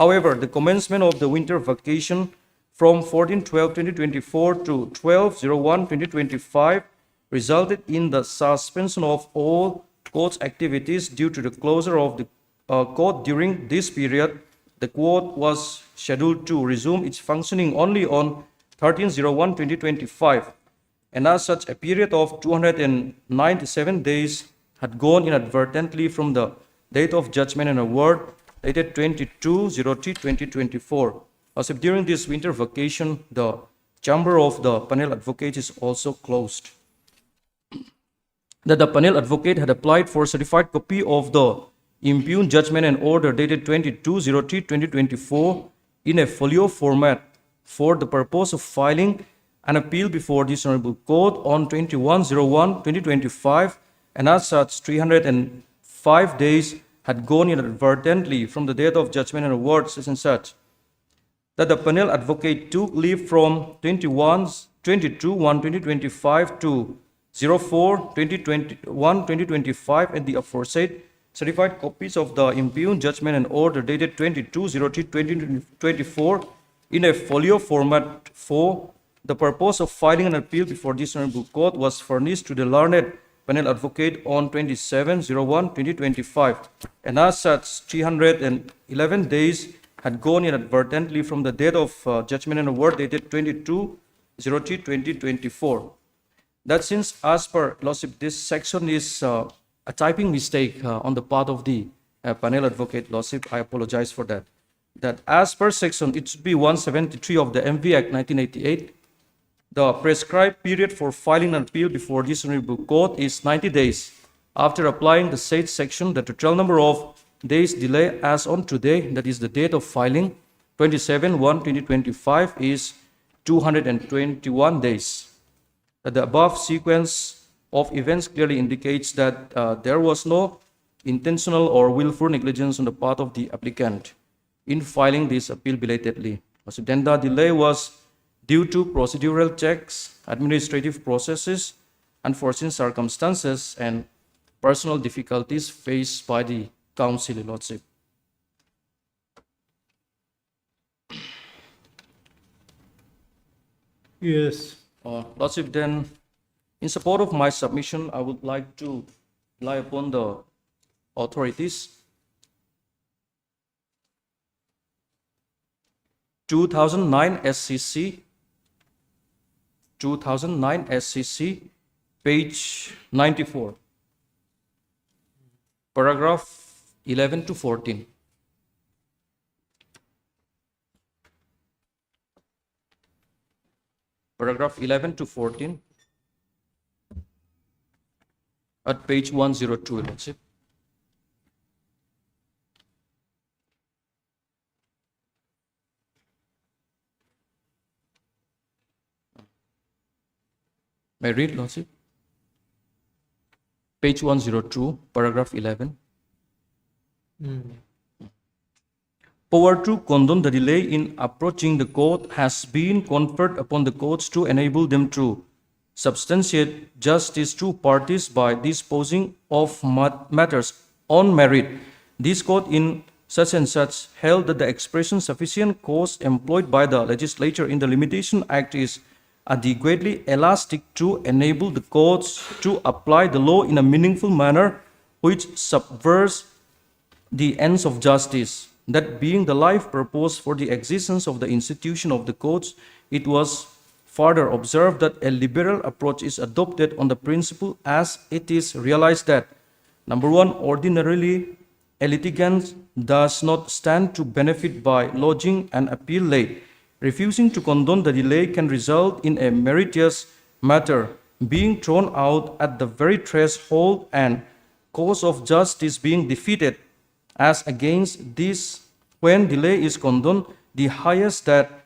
However, the commencement of the winter vacation from 14/12/2024 to 12/01/2025 resulted in the suspension of all court's activities due to the closure of the court. During this period, the court was scheduled to resume its functioning only on 13/01/2025, and as such, a period of 297 days had gone inadvertently from the date of judgment and award dated 22/03/2024. As if during this winter vacation, the chamber of the panel advocate is also closed. That the panel advocate had applied for certified copy of the impugned judgment and order dated 22/03/2024 in a folio format for the purpose of filing an appeal before this honorable court on 21/01/2025, and as such 305 days had gone inadvertently from the date of judgment and award such and such. That the panel advocate took leave from 22/1/2025 to 04/2021/2025, and the aforesaid certified copies of the impugned judgment and order dated 22/03/2024 in a folio format for the purpose of filing an appeal before this honorable court was furnished to the learned panel advocate on 27/01/2025, and as such 311 days had gone inadvertently from the date of judgment and award dated 22/03/2024. That since, as per Lordship, this section is a typing mistake on the part of the panel advocate, Lordship, I apologize for that. That as per section, it should be 173 of the MV Act 1988. The prescribed period for filing an appeal before this honorable court is 90 days. After applying the said section, the total number of days delay as on today, that is the date of filing, 27/1/2025, is 221 days. The above sequence of events clearly indicates that there was no intentional or willful negligence on the part of the applicant in filing this appeal belatedly. Then the delay was due to procedural checks, administrative processes, unforeseen circumstances, and personal difficulties faced by the counsel, Lordship. Yes. Lordship, then, in support of my submission, I would like to rely upon the authorities. 2009 SCC, page 94, paragraph 11 to 14. Paragraph 11 to 14 at page 102, Lordship. May I read, Lordship? Page 102, paragraph 11. Power to condone the delay in approaching the court has been conferred upon the courts to enable them to substantiate justice to parties by disposing of matters on merit. This court in such and such held that the expression sufficient cause employed by the legislature in the Limitation Act is adequately elastic to enable the courts to apply the law in a meaningful manner which subverts the ends of justice. That being the life purpose for the existence of the institution of the courts, it was further observed that a liberal approach is adopted on the principle as it is realized that, number one, ordinarily a litigant does not stand to benefit by lodging an appeal late. Refusing to condone the delay can result in a meritorious matter being thrown out at the very threshold and cause of justice being defeated. As against this, when delay is condoned, the highest that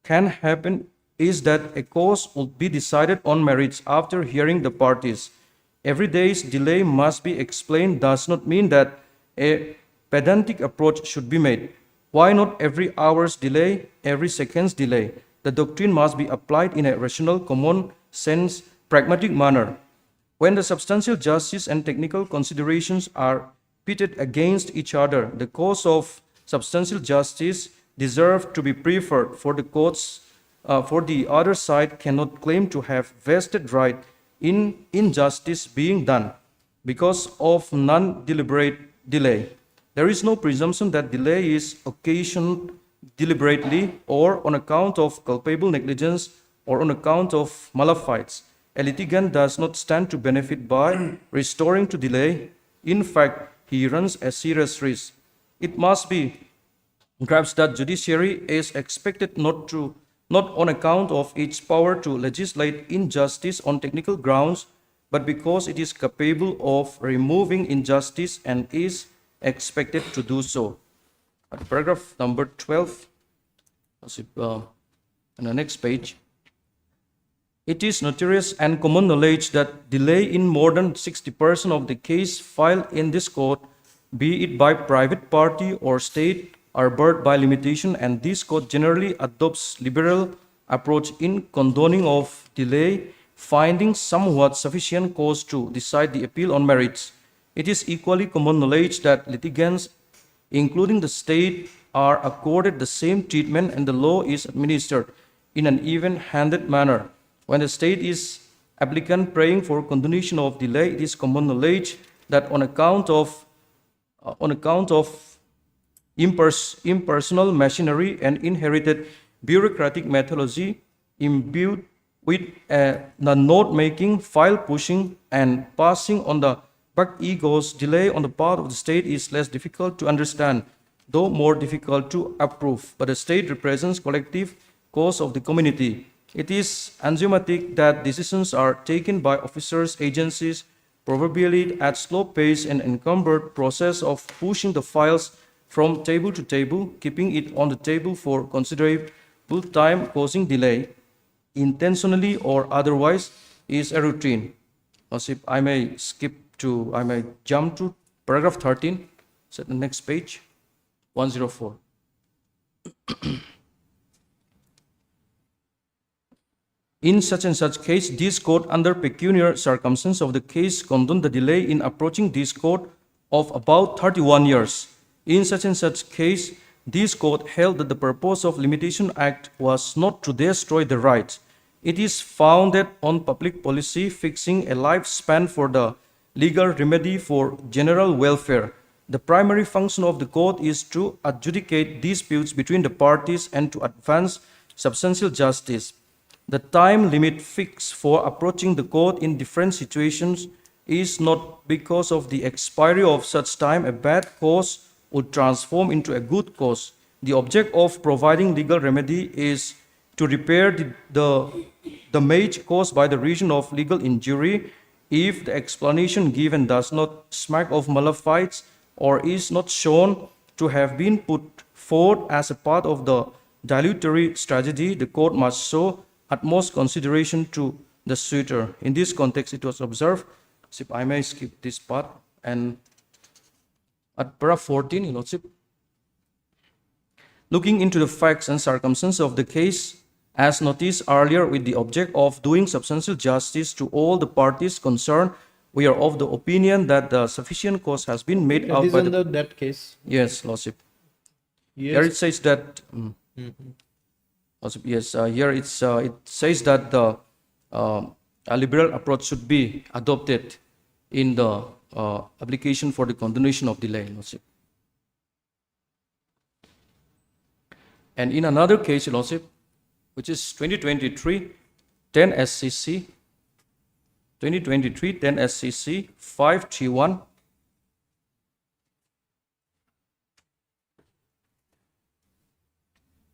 can happen is that a cause will be decided on merits after hearing the parties. Every day's delay must be explained does not mean that a pedantic approach should be made. Why not every hour's delay, every second's delay? The doctrine must be applied in a rational, common sense, pragmatic manner. When the substantial justice and technical considerations are pitted against each other, the cause of substantial justice deserves to be preferred, for the courts, for the other side cannot claim to have vested right in injustice being done because of non-deliberate delay. There is no presumption that delay is occasioned deliberately or on account of culpable negligence or on account of malafides. A litigant does not stand to benefit by restoring to delay. In fact, he runs a serious risk. It must be grasped that judiciary is expected not on account of its power to legislate injustice on technical grounds, but because it is capable of removing injustice and is expected to do so. At paragraph number 12, on the next page, it is notorious and common knowledge that delay in more than 60% of the case filed in this court, be it by private party or state, are barred by limitation, and this court generally adopts liberal approach in condoning of delay, finding somewhat sufficient cause to decide the appeal on merits. It is equally common knowledge that litigants, including the state, are accorded the same treatment and the law is administered in an even-handed manner. When the state is applicant praying for condonation of delay, it is common knowledge that on account of impersonal machinery and inherited bureaucratic methodology imbued with the note-making, file-pushing, and passing on the buck egos, delay on the part of the state is less difficult to understand, though more difficult to approve. But the state represents collective cause of the community. It is axiomatic that decisions are taken by officers, agencies, proverbially at slow pace and encumbered process of pushing the files from table to table, keeping it on the table for considerable time, causing delay, intentionally or otherwise, is a routine. I may jump to paragraph 13, set the next page, 104. In such and such case, this court, under peculiar circumstances of the case, condoned the delay in approaching this court of about 31 years. In such and such case, this court held that the purpose of Limitation Act was not to destroy the rights. It is founded on public policy fixing a lifespan for the legal remedy for general welfare. The primary function of the court is to adjudicate disputes between the parties and to advance substantial justice. The time limit fixed for approaching the court in different situations is not because of the expiry of such time a bad cause would transform into a good cause. The object of providing legal remedy is to repair the damage caused by the reason of legal injury if the explanation given does not smack of malafides or is not shown to have been put forth as a part of the dilatory strategy. The court must show utmost consideration to the suitor. In this context, it was observed, if I may skip this part, and at paragraph 14, Your Lordship, looking into the facts and circumstances of the case as noticed earlier with the object of doing substantial justice to all the parties concerned, we are of the opinion that the sufficient cause has been made That out is by under that case. Yes, Lordship. Here it Yes. says that, Lordship, yes, here it says that a liberal approach should be adopted in the application for the continuation of delay, Lordship. And in another case, Lordship, which is 2023 10 SCC, 2023 10 SCC 531,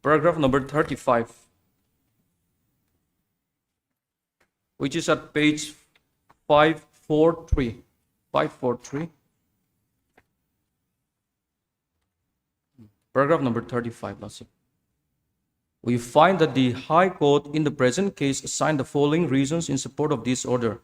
paragraph number 35, which is at page 543. 543. Paragraph number 35, Lordship. We find that the High Court in the present case assigned the following reasons in support of this order.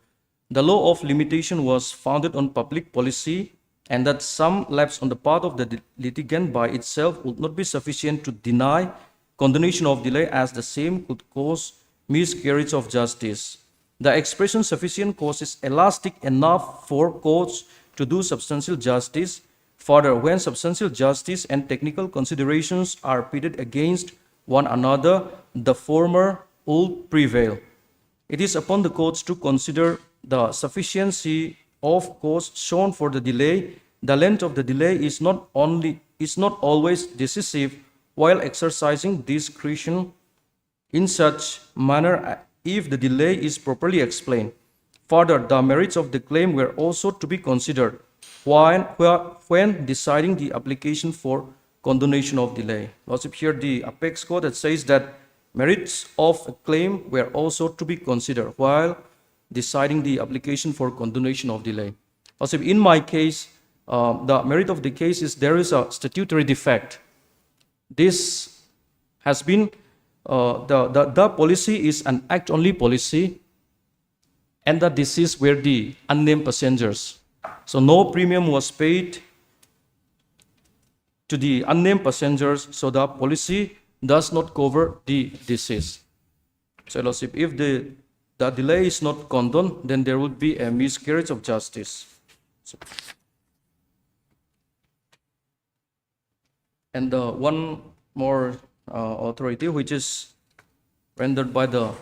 The law of limitation was founded on public policy, and that some lapse on the part of the litigant by itself would not be sufficient to deny continuation of delay, as the same could cause miscarriage of justice. The expression sufficient cause is elastic enough for courts to do substantial justice. Further, when substantial justice and technical considerations are pitted against one another, the former will prevail. It is upon the courts to consider the sufficiency of cause shown for the delay. The length of the delay is not always decisive while exercising discretion in such manner if the delay is properly explained. Further, the merits of the claim were also to be considered when deciding the application for continuation of delay. Lordship, here the apex court that says that merits of a claim were also to be considered while deciding the application for continuation of delay. Lordship, in my case, the merit of the case is there is a statutory defect. This has been, the policy is an act-only policy, and that this is where the unnamed passengers. So no premium was paid to the unnamed passengers, so the policy does not cover the deceased. So, Lordship, if the delay is not condoned, then there would be a miscarriage of justice. So, and one more authority, which is rendered by the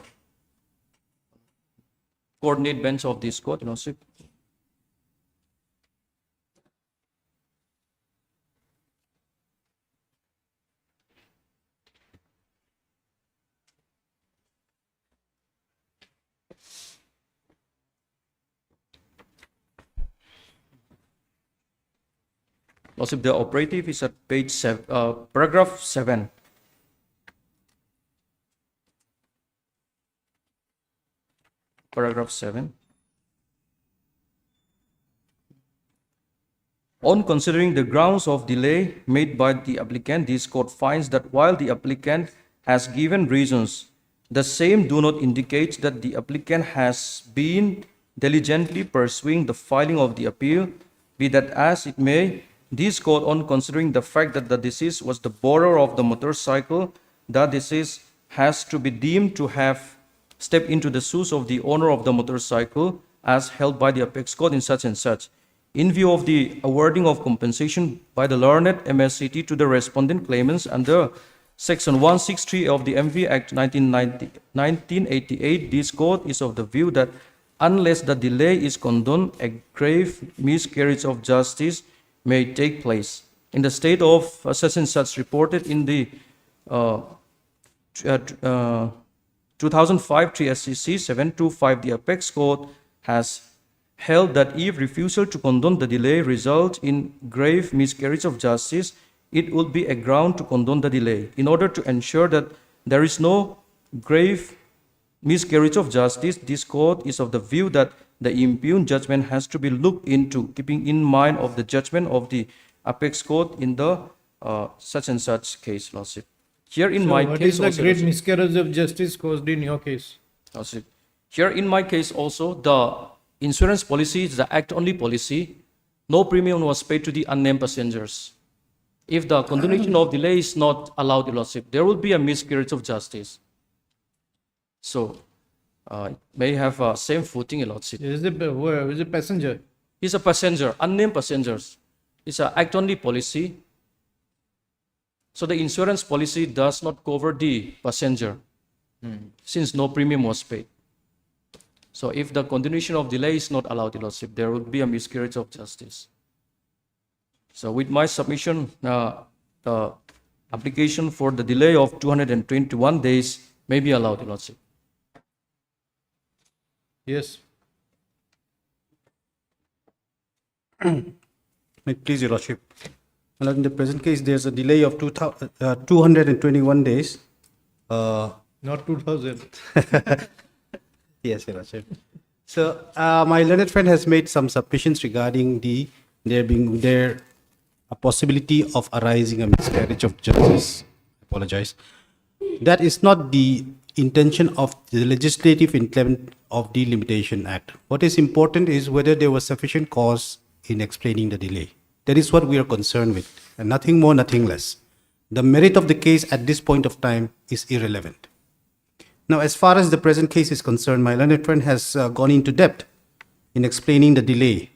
coordinate bench of this court, Lordship. Lordship, the operative is at page 7, paragraph 7. Paragraph 7. On considering the grounds of delay made by the applicant, this court finds that while the applicant has given reasons, the same do not indicate that the applicant has been diligently pursuing the filing of the appeal. Be that as it may, this court, on considering the fact that the deceased was the borrower of the motorcycle, the deceased has to be deemed to have stepped into the shoes of the owner of the motorcycle as held by the apex court in such and such. In view of the awarding of compensation by the learned MSCT to the respondent claimants under Section 163 of the MV Act 1988, this court is of the view that unless the delay is condoned, a grave miscarriage of justice may take place. In the state of such and such reported in the 2005 3 SCC 725, the apex court has held that if refusal to condone the delay results in grave miscarriage of justice, it would be a ground to condone the delay. In order to ensure that there is no grave miscarriage of justice, this court is of the view that the impugned judgment has to be looked into, keeping in mind of the judgment of the apex court in the such and such case, Lordship. Here in my What case is the also, great Lordship, miscarriage of justice caused in your case? Lordship, here in my case also, the insurance policy is the act-only policy. No premium was paid to the unnamed passengers. If the continuation of delay is not allowed, Your Lordship, there will be a miscarriage of justice. So, it may have same footing, Your Lordship. Is the passenger? He's a passenger, unnamed passengers. It's a act-only policy. So the insurance policy does not cover the passenger since no premium was paid. So if the continuation of delay is not allowed, Your Lordship, there would be a miscarriage of justice. So with my submission, the application for the delay of 221 days may be allowed, Your Lordship. Yes. May it please, Your Lordship. Well, in the present case, there's a delay of 221 days. Not 2000. Yes, Your Lordship. So, my learned friend has made some submissions regarding there a possibility of arising a miscarriage of justice. I apologize. That is not the intention of the legislative intent of the Limitation Act. What is important is whether there was sufficient cause in explaining the delay. That is what we are concerned with, and nothing more, nothing less. The merit of the case at this point of time is irrelevant. Now, as far as the present case is concerned, my learned friend has gone into depth in explaining the delay.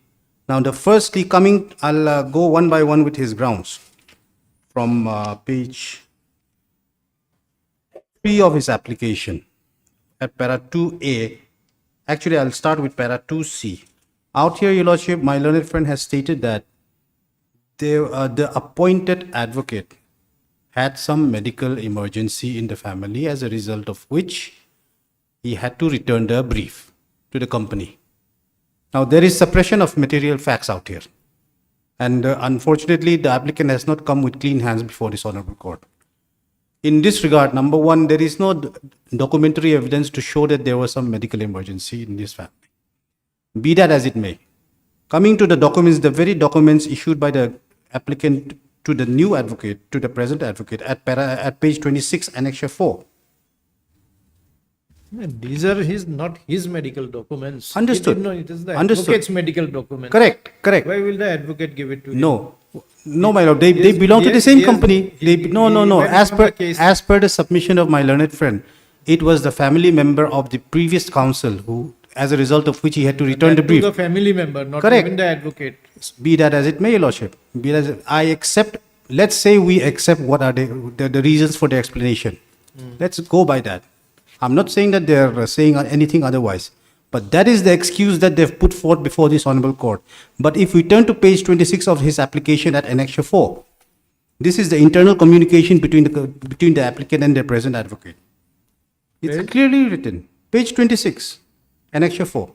Now, I'll go one by one with his grounds from page 3 of his application at para 2A. Actually, I'll start with para 2C. Out here, Your Lordship, my learned friend has stated that the appointed advocate had some medical emergency in the family, as a result of which he had to return the brief to the company. Now, there is suppression of material facts out here. And unfortunately, the applicant has not come with clean hands before this honorable court. In this regard, number one, there is no documentary evidence to show that there was some medical emergency in this family. Be that as it may. Coming to the documents, the very documents issued by the applicant to the new advocate, to the present advocate, at page 26, annexure 4. These are not his medical documents. Understood. It is the Understood. advocate's medical documents. Correct. Why will the advocate give it to him? No, my lord. They belong to the same company. No. As per the submission of my learned friend, it was the family member of the previous counsel who, as a result of which he had to return the brief. To the family member, not Correct. even the advocate. Be that as it may, Your Lordship. I accept. Let's say we accept what are the reasons for the explanation. Let's go by that. I'm not saying that they're saying anything otherwise, but that is the excuse that they've put forth before this honorable court. But if we turn to page 26 of his application at annexure 4, this is the internal communication between the applicant and their present advocate. It's Page? clearly written. Page 26, annexure 4.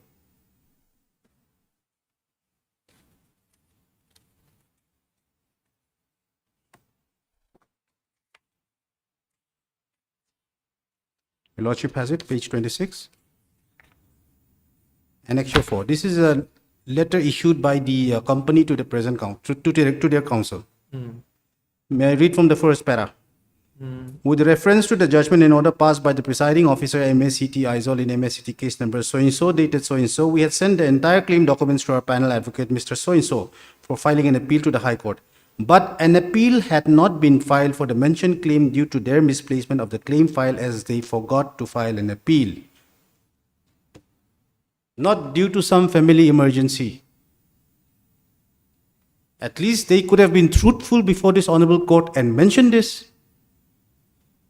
Your Lordship has it, page 26. Annexure 4. This is a letter issued by the company to the present counsel, to their counsel. May I read from the first para? With reference to the judgment in order passed by the presiding officer MACT Aizol in MACT case number so-and-so dated so-and-so, we had sent the entire claim documents to our panel advocate Mr. So-and-so for filing an appeal to the High Court. But an appeal had not been filed for the mentioned claim due to their misplacement of the claim file, as they forgot to file an appeal. Not due to some family emergency. At least they could have been truthful before this honorable court and mentioned this.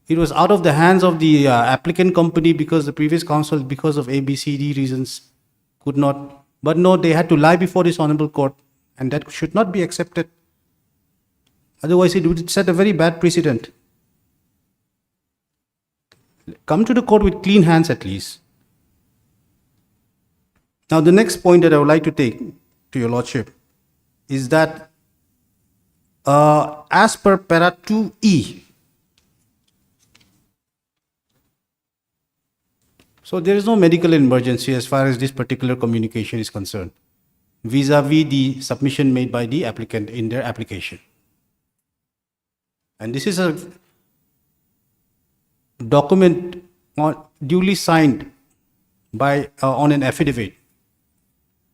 It was out of the hands of the applicant company because the previous counsel, because of ABCD reasons, could not. But no, they had to lie before this honorable court, and that should not be accepted. Otherwise, it would set a very bad precedent. Come to the court with clean hands at least. Now, the next point that I would like to take to your Lordship is that as per para 2E, so there is no medical emergency as far as this particular communication is concerned, vis-a-vis the submission made by the applicant in their application. And this is a document duly signed by on an affidavit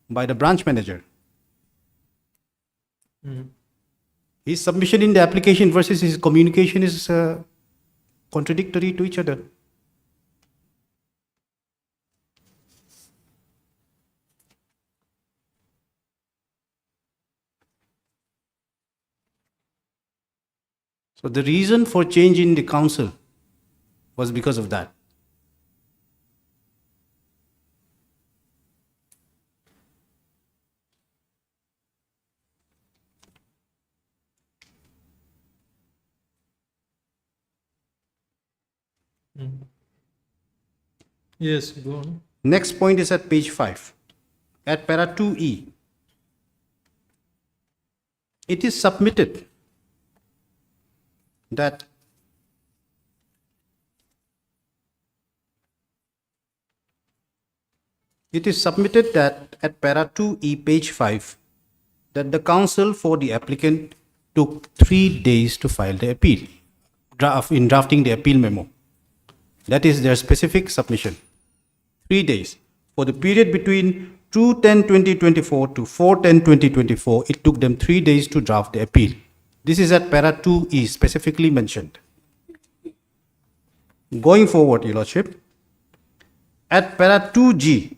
by the branch manager. His submission in the application versus his communication is contradictory to each other. So the reason for change in the council was because of that. Yes, go on. Next point is at page 5. At para 2E, it is submitted that at para 2E, page 5, that the counsel for the applicant took 3 days to file the appeal, in drafting the appeal memo. That is their specific submission. 3 days. For the period between 2/10/2024 to 4/10/2024, it took them 3 days to draft the appeal. This is at para 2E specifically mentioned. Going forward, Your Lordship, at para 2G,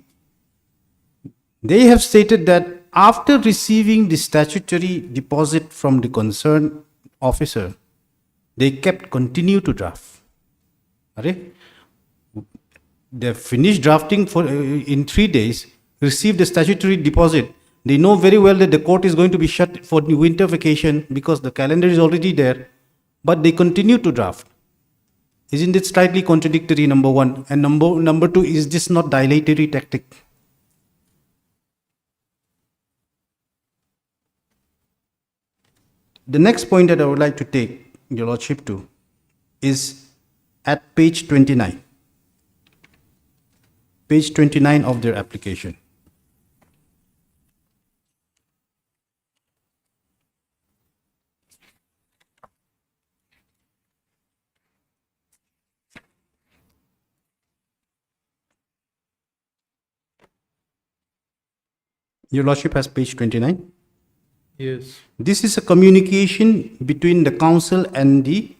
they have stated that after receiving the statutory deposit from the concerned officer, they continue to draft. They finished drafting in 3 days, received the statutory deposit. They know very well that the court is going to be shut for the winter vacation because the calendar is already there, but they continue to draft. Isn't it slightly contradictory, number one? And number two, is this not dilatory tactic? The next point that I would like to take Your Lordship to is at page 29. Page 29 of their application. Your Lordship has page 29. Yes. This is a communication between the counsel and the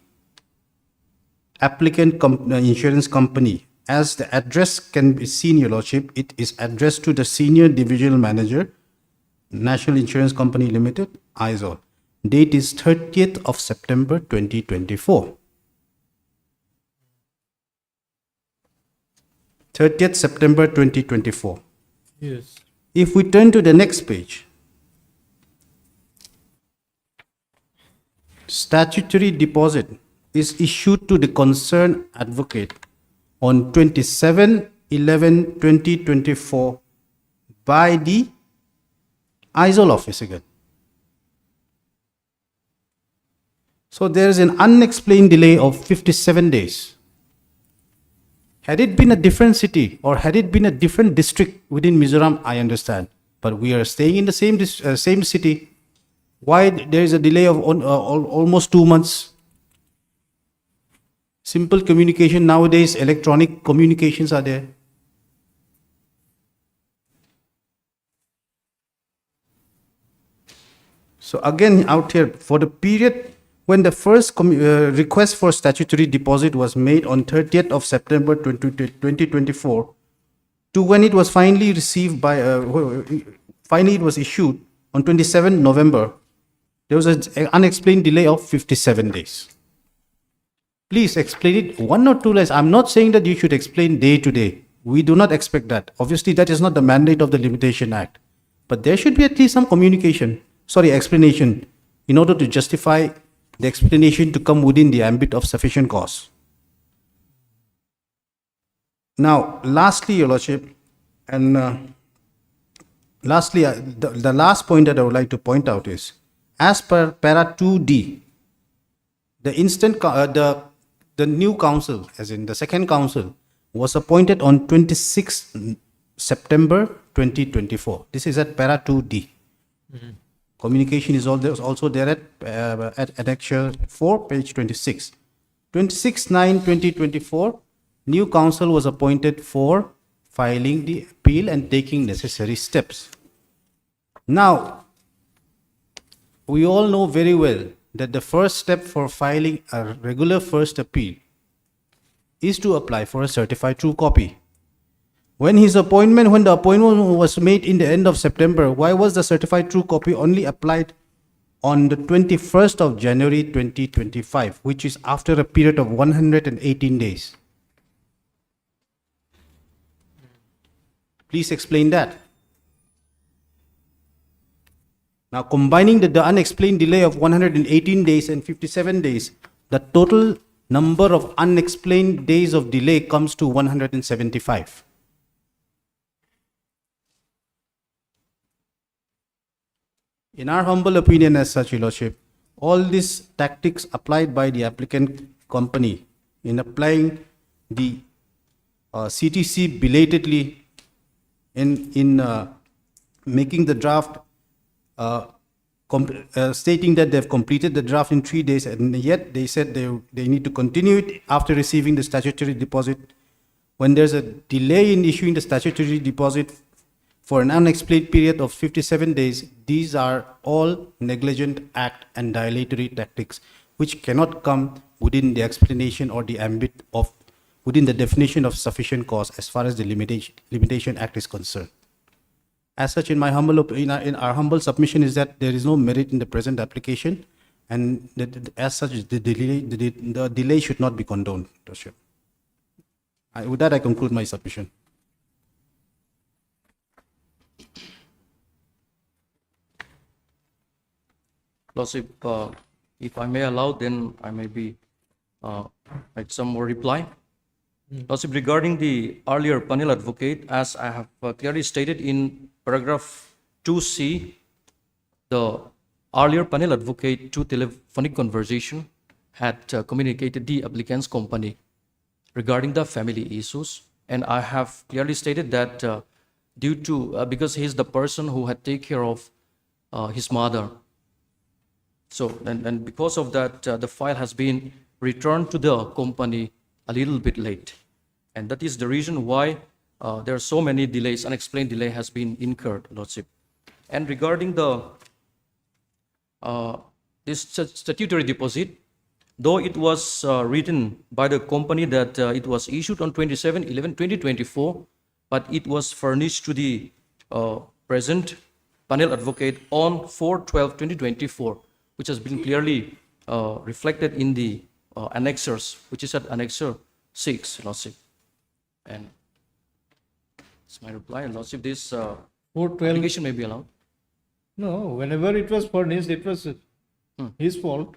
applicant insurance company. As the address can be seen, Your Lordship, it is addressed to the Senior Divisional Manager, National Insurance Company Limited, ISOL. Date is 30th of September 2024. 30th September 2024. Yes. If we turn to the next page, statutory deposit is issued to the concerned advocate on 27/11/2024 by the ISOL office again. So there is an unexplained delay of 57 days. Had it been a different city or had it been a different district within Mizoram, I understand. But we are staying in the same city. Why there is a delay of almost 2 months? Simple communication nowadays, electronic communications are there. So again, out here, for the period when the first request for statutory deposit was made on 30th of September 2024, to when it was finally received by, finally it was issued on 27 November, there was an unexplained delay of 57 days. Please explain it 1 or 2 lines. I'm not saying that you should explain day to day. We do not expect that. Obviously, that is not the mandate of the Limitation Act. But there should be at least some explanation, in order to justify the explanation to come within the ambit of sufficient cause. Now, lastly, Your Lordship, and lastly, the last point that I would like to point out is, as per para 2D, the new council, as in the second council, was appointed on 26 September 2024. This is at para 2D. Communication is also there at annexure 4, page 26. 26/9/2024, new council was appointed for filing the appeal and taking necessary steps. Now, we all know very well that the first step for filing a regular first appeal is to apply for a certified true copy. When the appointment was made in the end of September, why was the certified true copy only applied on the 21st of January 2025, which is after a period of 118 days? Please explain that. Now, combining the unexplained delay of 118 days and 57 days, the total number of unexplained days of delay comes to 175. In our humble opinion as such, Your Lordship, all these tactics applied by the applicant company in applying the CTC belatedly in making the draft, stating that they've completed the draft in 3 days, and yet they said they need to continue it after receiving the statutory deposit. When there's a delay in issuing the statutory deposit for an unexplained period of 57 days, these are all negligent act and dilatory tactics which cannot come within the explanation or the ambit of within the definition of sufficient cause as far as the Limitation Act is concerned. As such, in our humble submission is that there is no merit in the present application, and as such, the delay should not be condoned. With that, I conclude my submission. Lordship, if I may allow, then I may be make some more reply. Lordship, regarding the earlier panel advocate, as I have clearly stated in paragraph 2C, the earlier panel advocate through telephonic conversation had communicated the applicant's company regarding the family issues, and I have clearly stated that due to because he is the person who had taken care of his mother. So, and because of that, the file has been returned to the company a little bit late. And that is the reason why there are so many delays, unexplained delay has been incurred, Lordship. And regarding the this statutory deposit, though it was written by the company that it was issued on 27/11/2024, but it was furnished to the present panel advocate on 4/12/2024, which has been clearly reflected in the annexers, which is at Annexer 6, Lordship. And that's my reply. Lordship, this 412. application may be allowed. No, whenever it was furnished, it was his fault.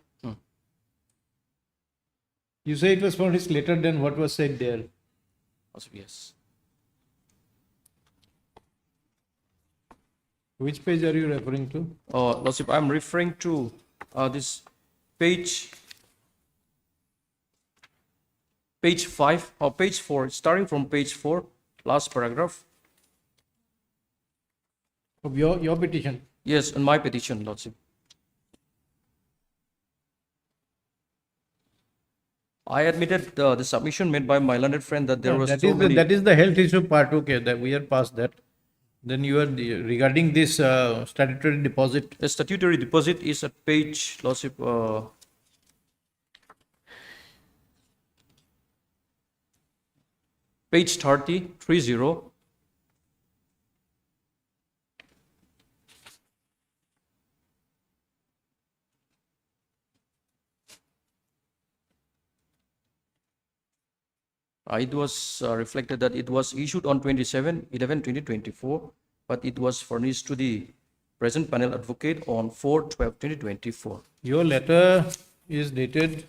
You say it was furnished later than what was said there. Lordship, yes. Which page are you referring to? Lordship, I'm referring to this page 5 or page 4, starting from page 4, last paragraph. Of your petition? Yes, on my petition, Lordship. I admitted the submission made by my learned friend that there was that so many. that is the health issue part. Okay, that we are past that. Then you are regarding this statutory deposit. The statutory deposit is at page, Lordship, page 30. It was reflected that it was issued on 27/11/2024, but it was furnished to the present panel advocate on 4/12/2024. Your letter is dated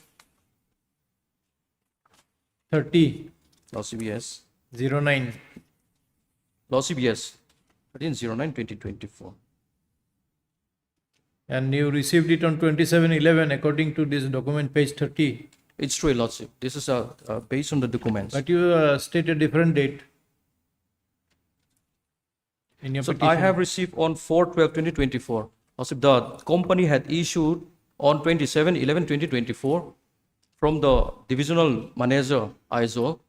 30 Lordship, yes. 09. Lordship, yes. 13/09/2024. And you received it on 27/11 according to this document, page 30. It's true, Lordship. This is based on the documents. But you state a different date in your So petition. I have received on 4/12/2024. Lordship, the company had issued on 27/11/2024 from the divisional manager ISO.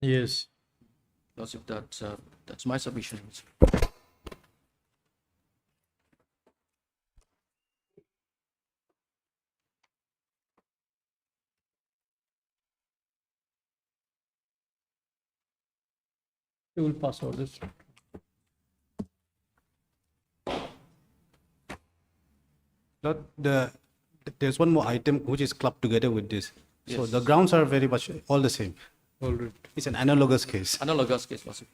Yes. Lordship, that's my submission. We will pass all this. Lord, there's one more item which is clubbed together with this. So Yes. the grounds are very much all the same. All right. It's an analogous case. Analogous case, Lordship.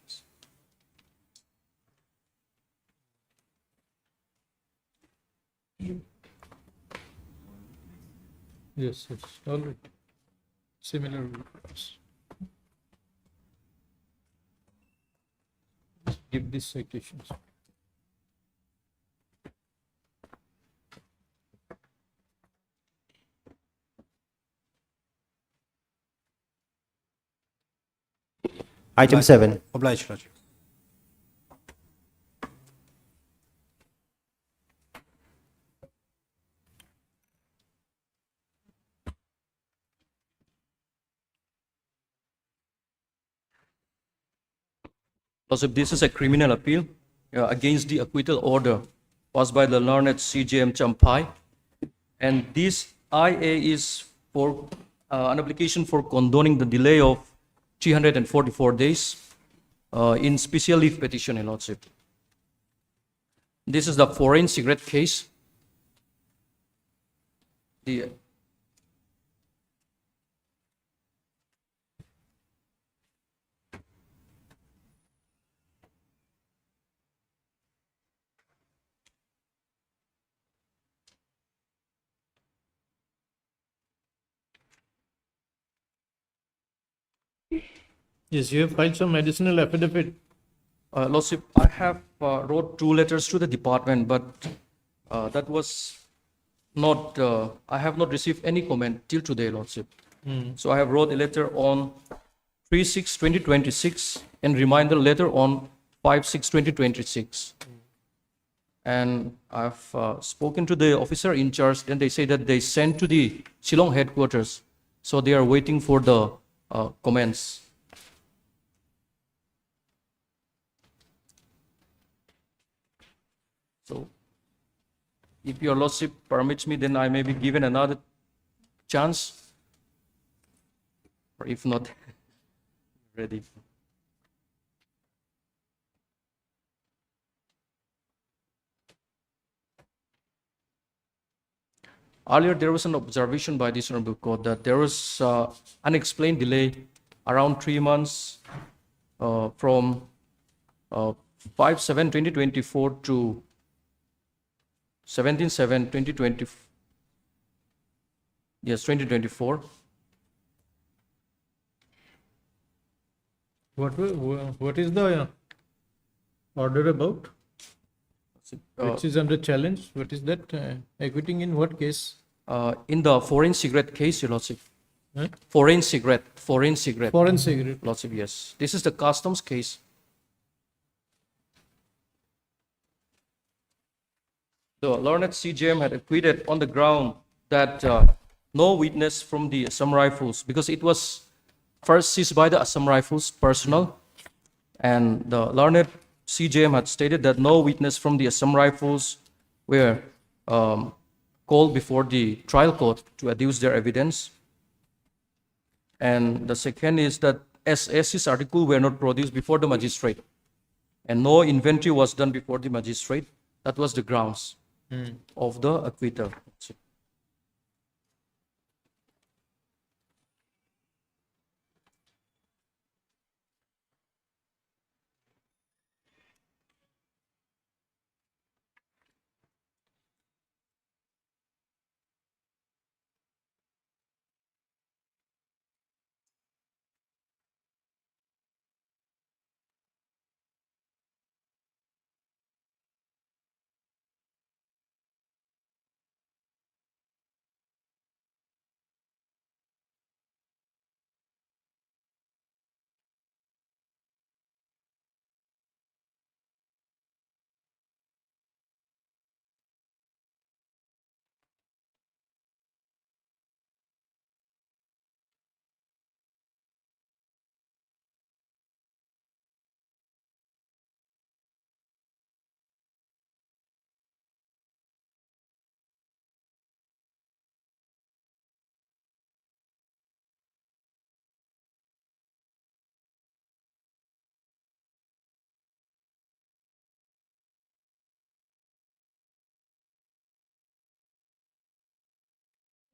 Yes, yes. All right. Similar. Yes. Give these citations. Item 7. Obliged, Lordship. Lordship, this is a criminal appeal against the acquittal order passed by the learned CJM Champai. And this IA is for an application for condoning the delay of 344 days in special leave petition, Your Lordship. This is the foreign cigarette case. The Yes, you have filed some additional affidavit. Lordship, I have wrote 2 letters to the department, but that was not, I have not received any comment till today, Lordship. So I have wrote a letter on 3/6/2026 and reminder letter on 5/6/2026. And I've spoken to the officer in charge, then they say that they sent to the Shillong headquarters. So they are waiting for the comments. So if your lordship permits me, then I may be given another chance. Or if not, ready. Earlier, there was an observation by this Honorable Court that there was unexplained delay around 3 months from 5/7/2024 to 17/7/2020. Yes, 2024. What is the order about? Which is under challenge? What is that? Acquitting in what case? In the foreign cigarette case, Your Lordship. Huh? Foreign cigarette. Foreign cigarette. Lordship, yes. This is the customs case. The learned CJM had acquitted on the ground that no witness from the Assam Rifles, because it was first seized by the Assam Rifles personnel, and the learned CJM had stated that no witness from the Assam Rifles were called before the trial court to adduce their evidence. And the second is that SS's article were not produced before the magistrate, and no inventory was done before the magistrate. That was the grounds of the acquittal.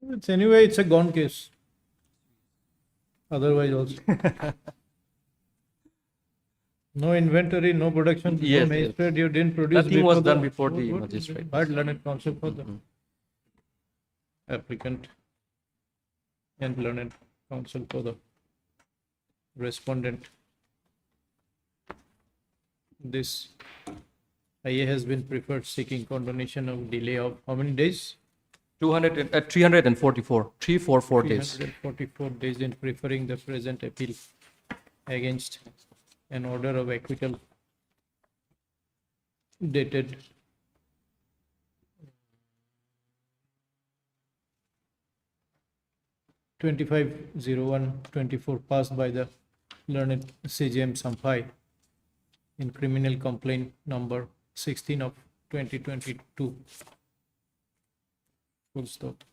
It's anyway, it's a gone case. Otherwise also. No inventory, no production, no Yes, yes. magistrate, you didn't produce. Nothing was done the- before the what is magistrate. Hard learned counsel for the applicant and learned counsel for the respondent. This IA has been preferred seeking condonation of delay of how many days? 344, 344 days. 344 days in preferring the present appeal against an order of acquittal dated 25/01/24 passed by the learned CJM Sampai in criminal complaint number 16 of 2022. Full stop.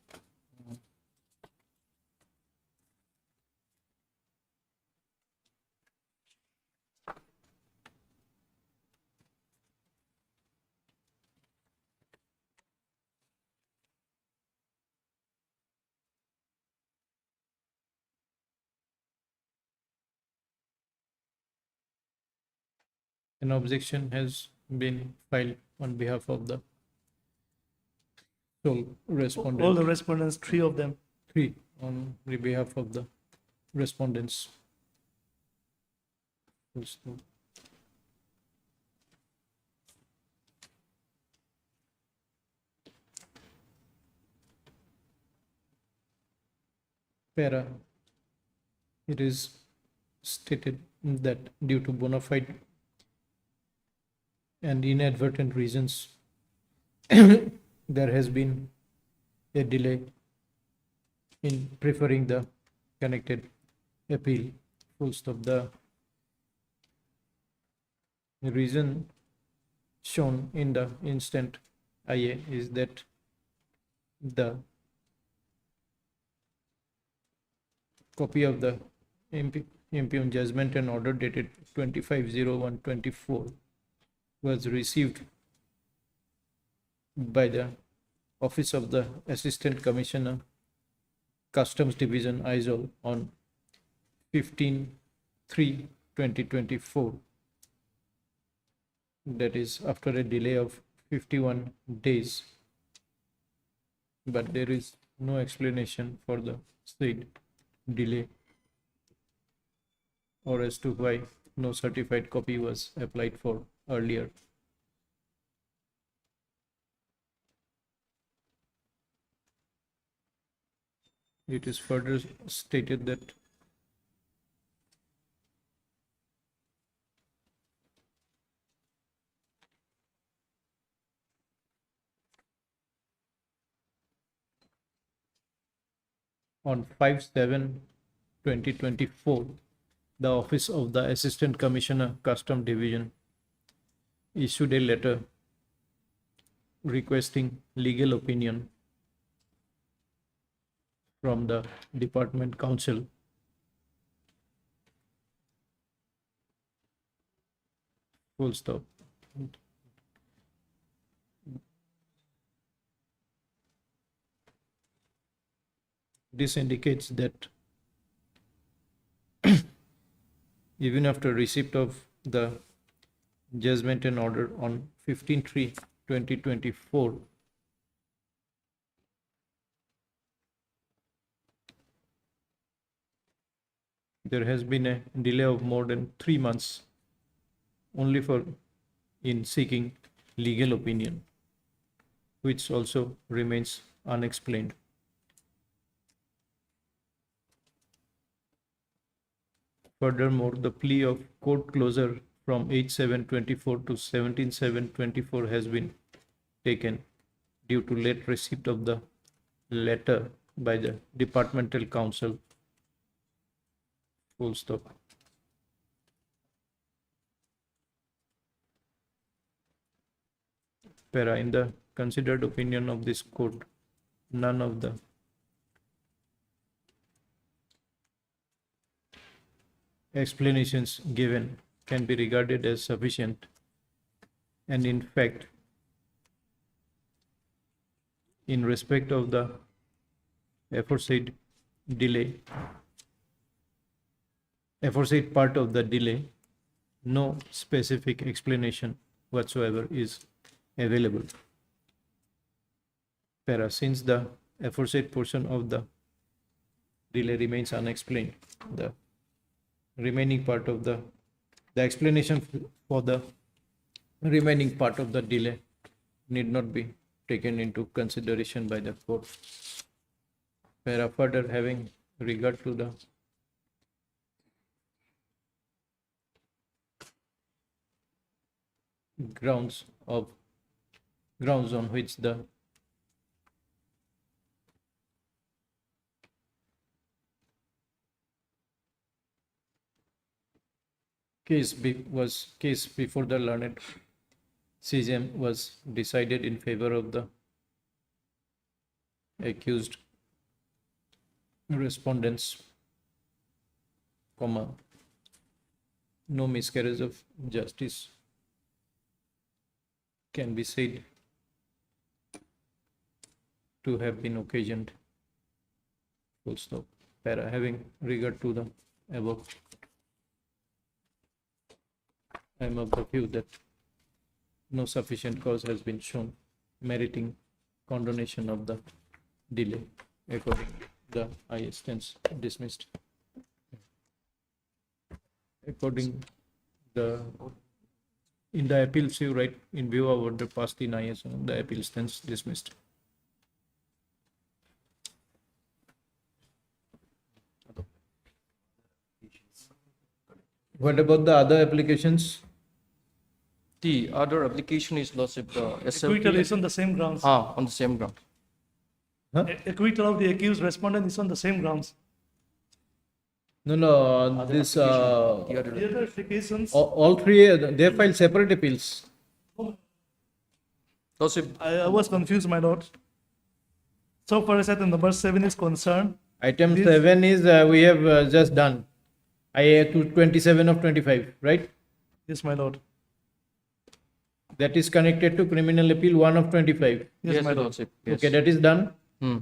An objection has been filed on behalf of the sole respondent. All the respondents, three of them. Three on the behalf of the respondents. Full stop. Para. It is stated that due to bona fide and inadvertent reasons, there has been a delay in preferring the connected appeal. Full stop. The reason shown in the instant IA is that the copy of the impugned judgment and order dated 25/01/24 was received by the Office of the Assistant Commissioner, Customs Division, Aizawl, on 15/3/2024. That is after a delay of 51 days. But there is no explanation for the said delay or as to why no certified copy was applied for earlier. It is further stated that on 5/7/2024, the Office of the Assistant Commissioner, Custom Division, issued a letter requesting legal opinion from the Department Counsel full stop. This indicates that even after receipt of the judgment and order on 15/3/2024, there has been a delay of more than 3 months only for in seeking legal opinion, which also remains unexplained. Furthermore, the plea of court closure from 8/7/24 to 17/7/24 has been taken due to late receipt of the letter by the departmental counsel. Full stop. Para, in the considered opinion of this court, none of the explanations given can be regarded as sufficient, and in fact, in respect of the aforesaid delay, aforesaid part of the delay, no specific explanation whatsoever is available. Para, since the aforesaid portion of the delay remains unexplained, the remaining part of the explanation for the remaining part of the delay need not be taken into consideration by the court. Para, further having regard to the grounds on which the case before the learned CJM was decided in favor of the accused respondents, no miscarriage of justice can be said to have been occasioned. Full stop. Para, having regard to the above, I am of the view that no sufficient cause has been shown meriting condonation of the delay. According the IA stands dismissed. According in the appeals you write, in view of order passed in IA, so the appeal stands dismissed. What about the other applications? The other application is Lordship, Acquittal is on the same grounds. on the same ground. Acquittal of the accused respondent is on the same grounds. No, this, The other The other applications, all three, they filed separate appeals. Lordship, I was confused, my lord. So far as item number 7 is concerned, Item This- 7 is, we have just done. IA to 27 of 25, right? yes, my lord. That is connected to criminal appeal 1 of 25. Yes, my Your lord. Lordship. Yes. Okay, that is done. Hmm.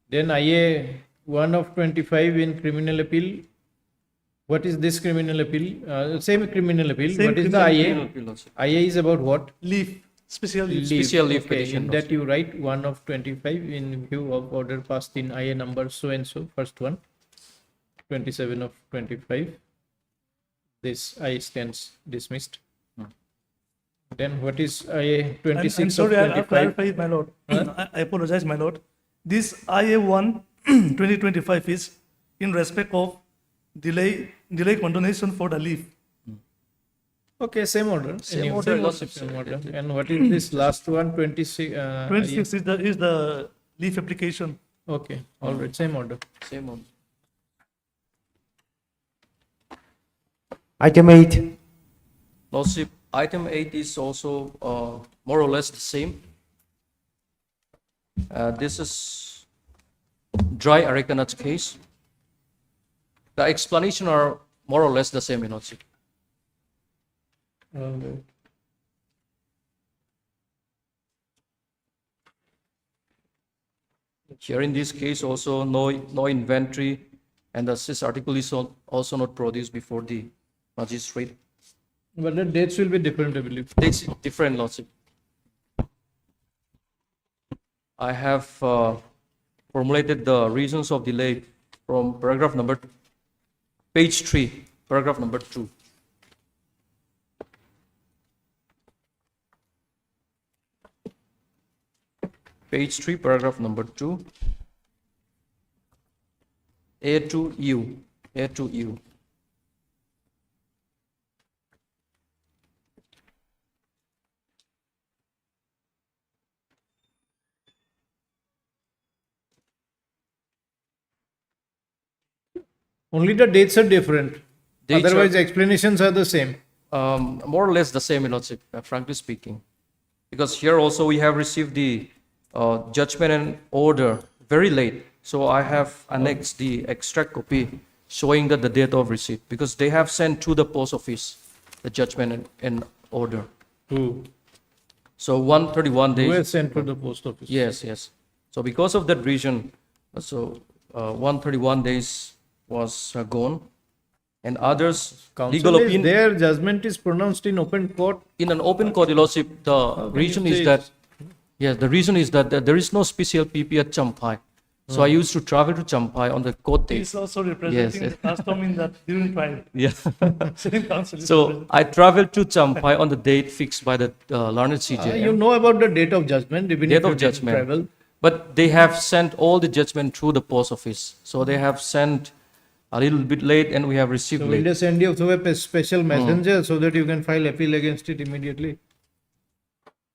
Then IA 1 of 25 in criminal appeal. What is this criminal appeal? Same criminal appeal. Same What is the criminal IA? Appeal, Lordship. IA is about what? Leave, special leave. Special leave Okay, petition, in that you write 1 of 25 in view of order passed in IA number so and so, first one, 27 of 25. This I stands dismissed. Then what is IA I'm 26 of sorry, I'll 25? clarify, my lord. I apologize, my lord. This IA1 2025 is in respect of delay condonation for the leave. Okay, same order. Same Anyway, order, Lordship. same order. And what is this last one, 26? 26 is the leave application. Okay, all right, same order. Same one. Item 8. Lordship, item 8 is also more or less the same. This is dry arecanut case. The explanation are more or less the same, Your Lordship. Here in this case also no inventory and the cis article is also not produced before the magistrate. But the dates will be different, I believe. It's different, Lordship. I have formulated the reasons of delay from page 3, paragraph number 2. Page 3, paragraph number 2. A to U. A to U. Only the dates are different. Dates are- Otherwise, explanations are the same. More or less the same, Your Lordship, frankly speaking. Because here also we have received the judgment and order very late. So I have annexed the extract copy showing that the date of receipt, because they have sent to the post office the judgment and order. Who? So 131 Who has days. sent to the post office? Yes, yes. So because of that reason, So 131 days was gone. And others, legal Counsel is opinion, there, judgment is pronounced in open court. in an open court, Your Lordship, the can reason you is say that, yes, the reason is that there is no special PP at Champai. So I used to travel to Champai on the court He's days. also representing Yes. the custom in that during trial. Yeah. Same counsel is So representing. I traveled to Champai on the date fixed by the learned CJ. You know about the date of judgment, even Date if you of didn't judgment. travel. But they have sent all the judgment through the post office. So they have sent a little bit late and we have received So will late. they send you through a special messenger so that you can file appeal against it immediately?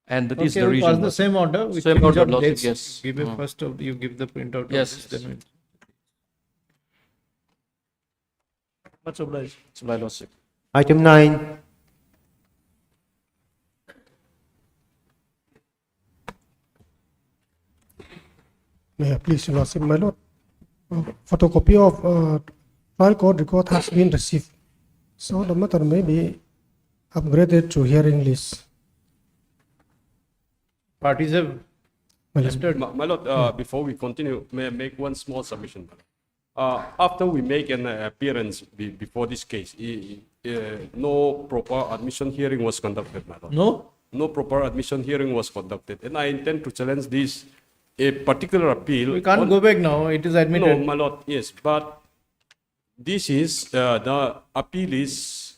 And that is Okay, the we pass reason. the same order. which Same gives order, out Lordship, dates. yes. Give a first of, you give the printout of Yes. this, then Much obliged. So, my Lordship. Item 9. May I please, Your Lordship, my lord. Photocopy of trial court record has been received. So the matter may be upgraded to hearing list. parties have My lord. entered. My lord, before we continue, may I make one small submission? After we make an appearance before this case, no proper admission hearing was conducted, my lord. No? No proper admission hearing was conducted, and I intend to challenge this, a particular appeal. We can't on- go back now, it is No, admitted. my lord, yes, but this is, the appeal is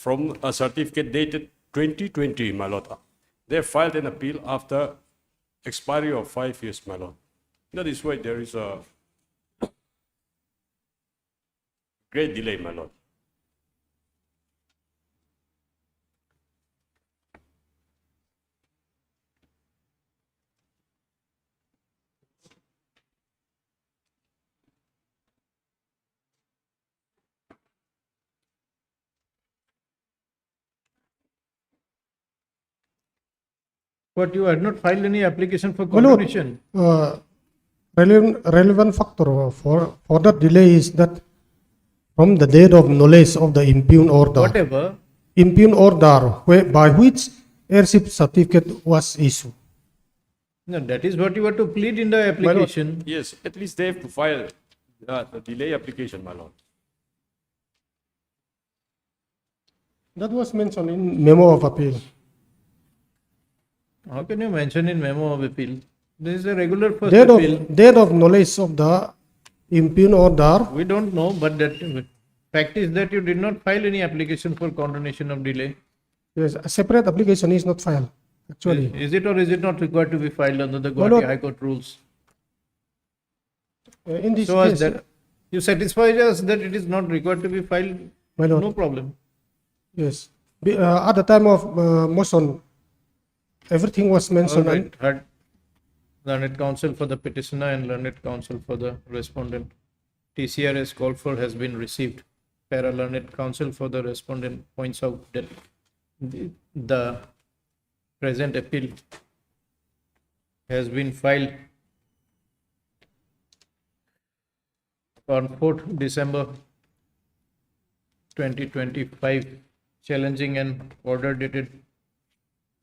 from a certificate dated 2020, my lord. They filed an appeal after expiry of 5 years, my lord. That is why there is a great delay, my lord. But you had not filed any application for My lord, condonation. relevant factor for that delay is that from the date of knowledge of the impugned order, Whatever, by which heirship certificate was issued. no, that is what you were to plead in the application. Yes, at least they have to file the delay application, my lord. That was mentioned in memo of appeal. How can you mention in memo of appeal? This is a regular first Date appeal. date of knowledge of the impugned order, We don't know, but that fact is that you did not file any application for condonation of delay. yes, a separate application is not filed, actually. Is it or is it not required to be filed under the My Guwahati lord, High Court rules? In this So as case, that, you satisfy us that it is not required to be filed? my lord, No problem. yes. At the time of motion, everything was All mentioned. right, had learned counsel for the petitioner and learned counsel for the respondent. TCR as called for has been received. Para learned counsel for the respondent points out that the present appeal has been filed on 4th December 2025, challenging an order dated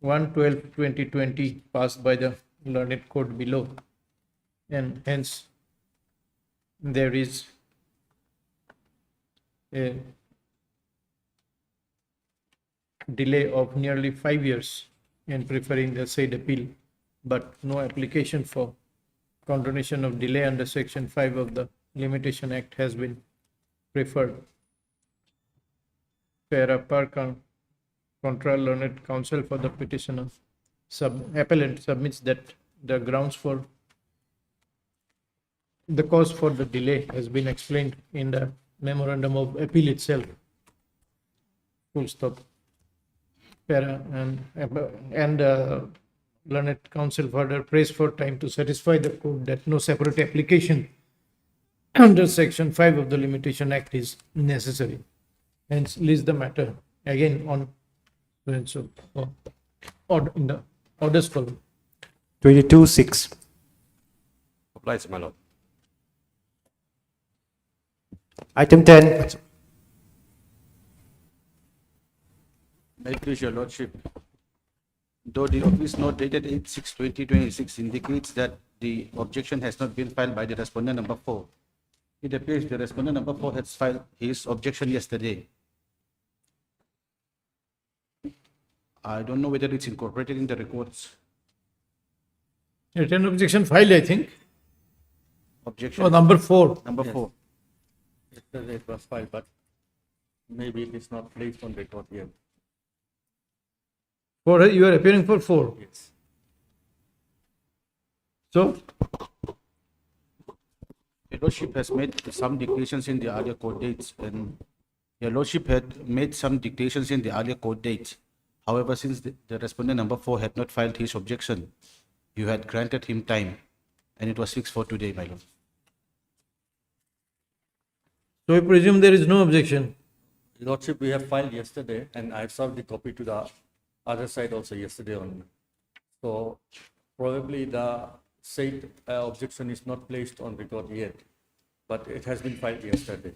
1/12/2020 passed by the learned court below, and hence there is a delay of nearly 5 years in preferring the said appeal, but no application for condonation of delay under Section 5 of the Limitation Act has been preferred. Para contra learned counsel for the petitioner appellant submits that the grounds for the cause for the delay has been explained in the memorandum of appeal itself. Full stop. Para and learned counsel further prays for time to satisfy the court that no separate application under Section 5 of the Limitation Act is necessary. Hence, list the matter again on so or in the orders column. 22-6. Applies, my lord. Item 10. May it please your lordship, though the office note dated 8/6/2026 indicates that the objection has not been filed by the respondent number 4. It appears the respondent number 4 has filed his objection yesterday. I don't know whether it's incorporated in the records. Written objection filed, I think. Objection. Oh, number 4. Number Yes. 4. Yesterday it was filed, but maybe it is not placed on record yet. You are appearing for 4. Yes. So, Your Lordship has made some declarations in the earlier court dates, and Your Lordship had made some declarations in the earlier court dates. However, since the respondent number 4 had not filed his objection, you had granted him time, and it was fixed for today, my lord. so I presume there is no objection. Lordship, we have filed yesterday, and I have served the copy to the other side also yesterday only. So probably the said objection is not placed on record yet, but it has been filed yesterday.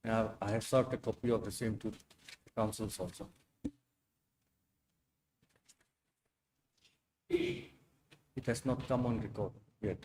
Now, I have served a copy of the same to the councils also. It has not come on record yet.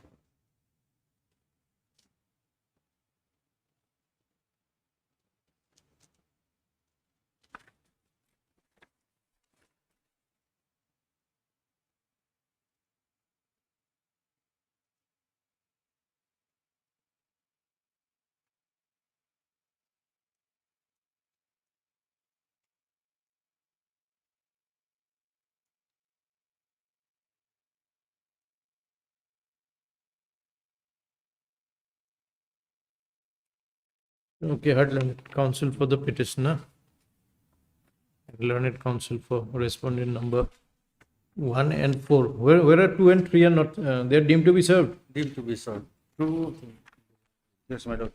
Okay, heard learned counsel for the petitioner. Learned counsel for respondent number 1 and 4. Where are 2 and 3 are not? They are deemed to be served. Deemed to be served. Yes, my lord.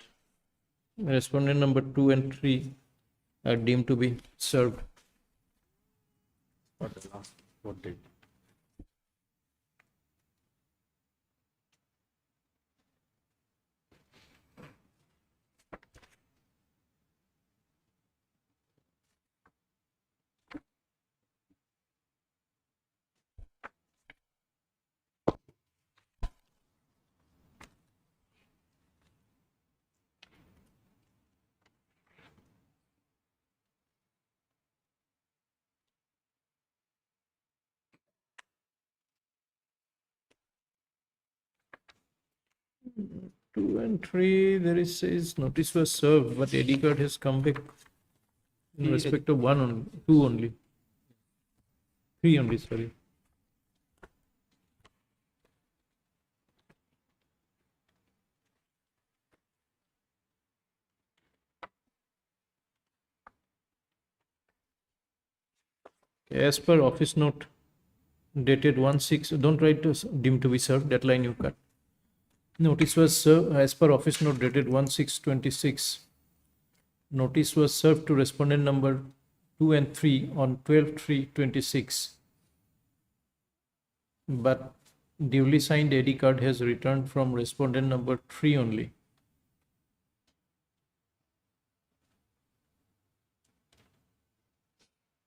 Respondent number 2 and 3 are deemed to be served. For the last court date. Two and three, there is says notice was served, but ID card has come back in respect of one only, two only, three only. Sorry. As per office note dated 1/6, don't write to deemed to be served, that line you cut. Notice was served as per office note dated 1/6/26. Notice was served to respondent number 2 and 3 on 12/3/26. But duly signed ID card has returned from respondent number 3 only.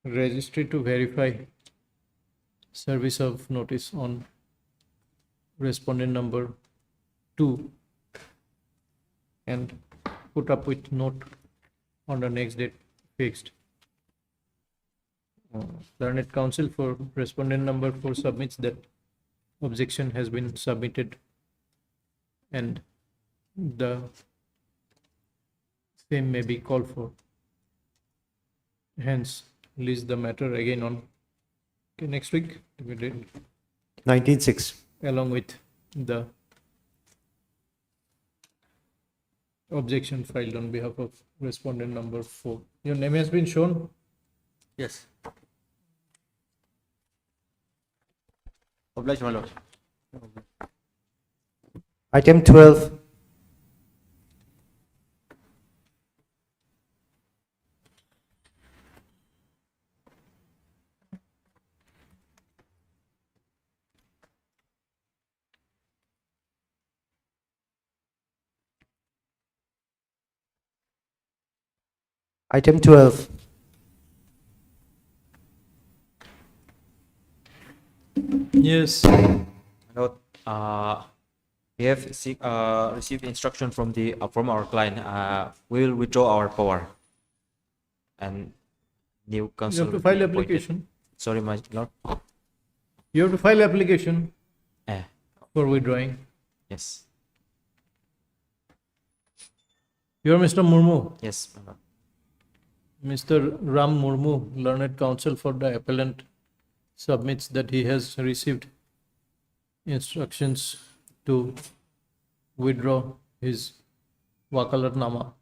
Registry to verify service of notice on respondent number 2 and put up with note on the next date fixed. Learned counsel for respondent number 4 submits that objection has been submitted and the same may be called for. Hence, list the matter again on next week, we did 19/6. along with the objection filed on behalf of respondent number 4. Your name has been shown. Yes. Obliged, my lord. Item 12. Item 12. Yes. My lord. We have received instruction from our client. We will withdraw our power, and new You council have to will file be appointed. application. Sorry, my lord. You have to file application Eh, for withdrawing. yes, You are Mr. Murmu. yes, my lord. Mr. Ram Murmu, learned counsel for the appellant, submits that he has received instructions to withdraw his wakalatnama.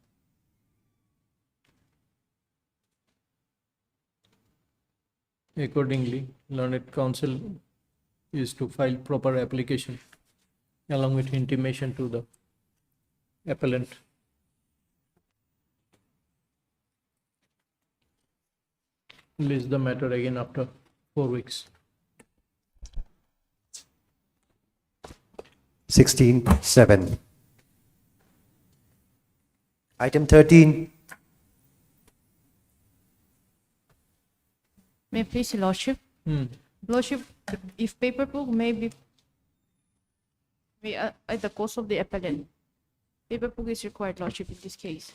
Accordingly, learned counsel is to file proper application along with intimation to the appellant. List the matter again after 4 weeks. 16.7. Item 13. May I please, Your Lordship? Lordship, if paper book may be at the cost of the appellant, paper book is required, Lordship, in this case.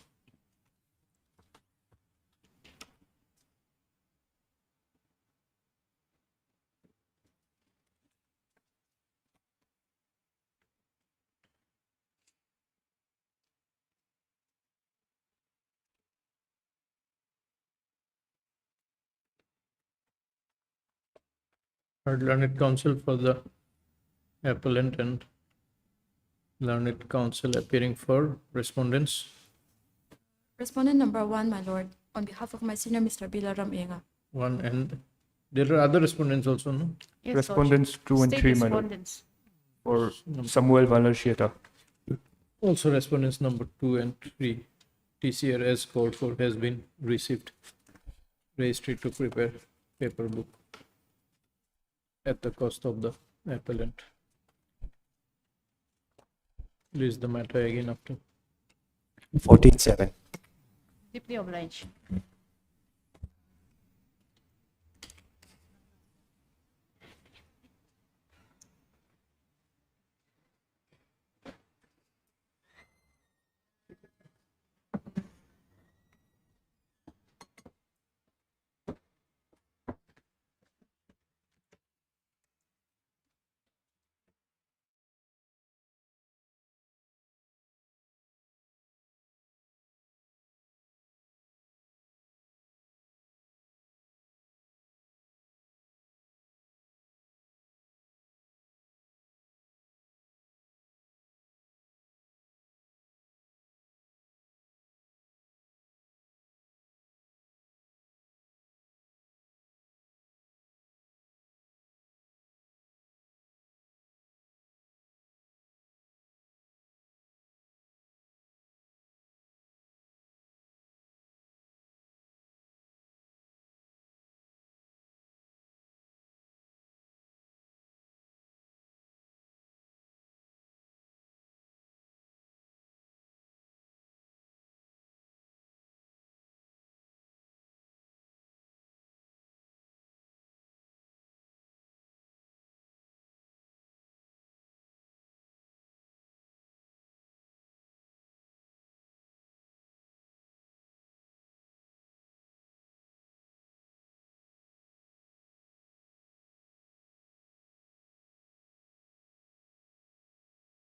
Heard learned counsel for the appellant and learned counsel appearing for respondents. Respondent number 1, my lord, on behalf of my senior Mr. Bilaram Enga. One, and there are other respondents also, no? Yes, Respondents 2 and State 3, my lord, respondents. for Samuel Valercieta. Also respondents number 2 and 3. TCR as called for has been received. Registry to prepare paper book at the cost of the appellant. List the matter again after. 14.7. Deeply obliged.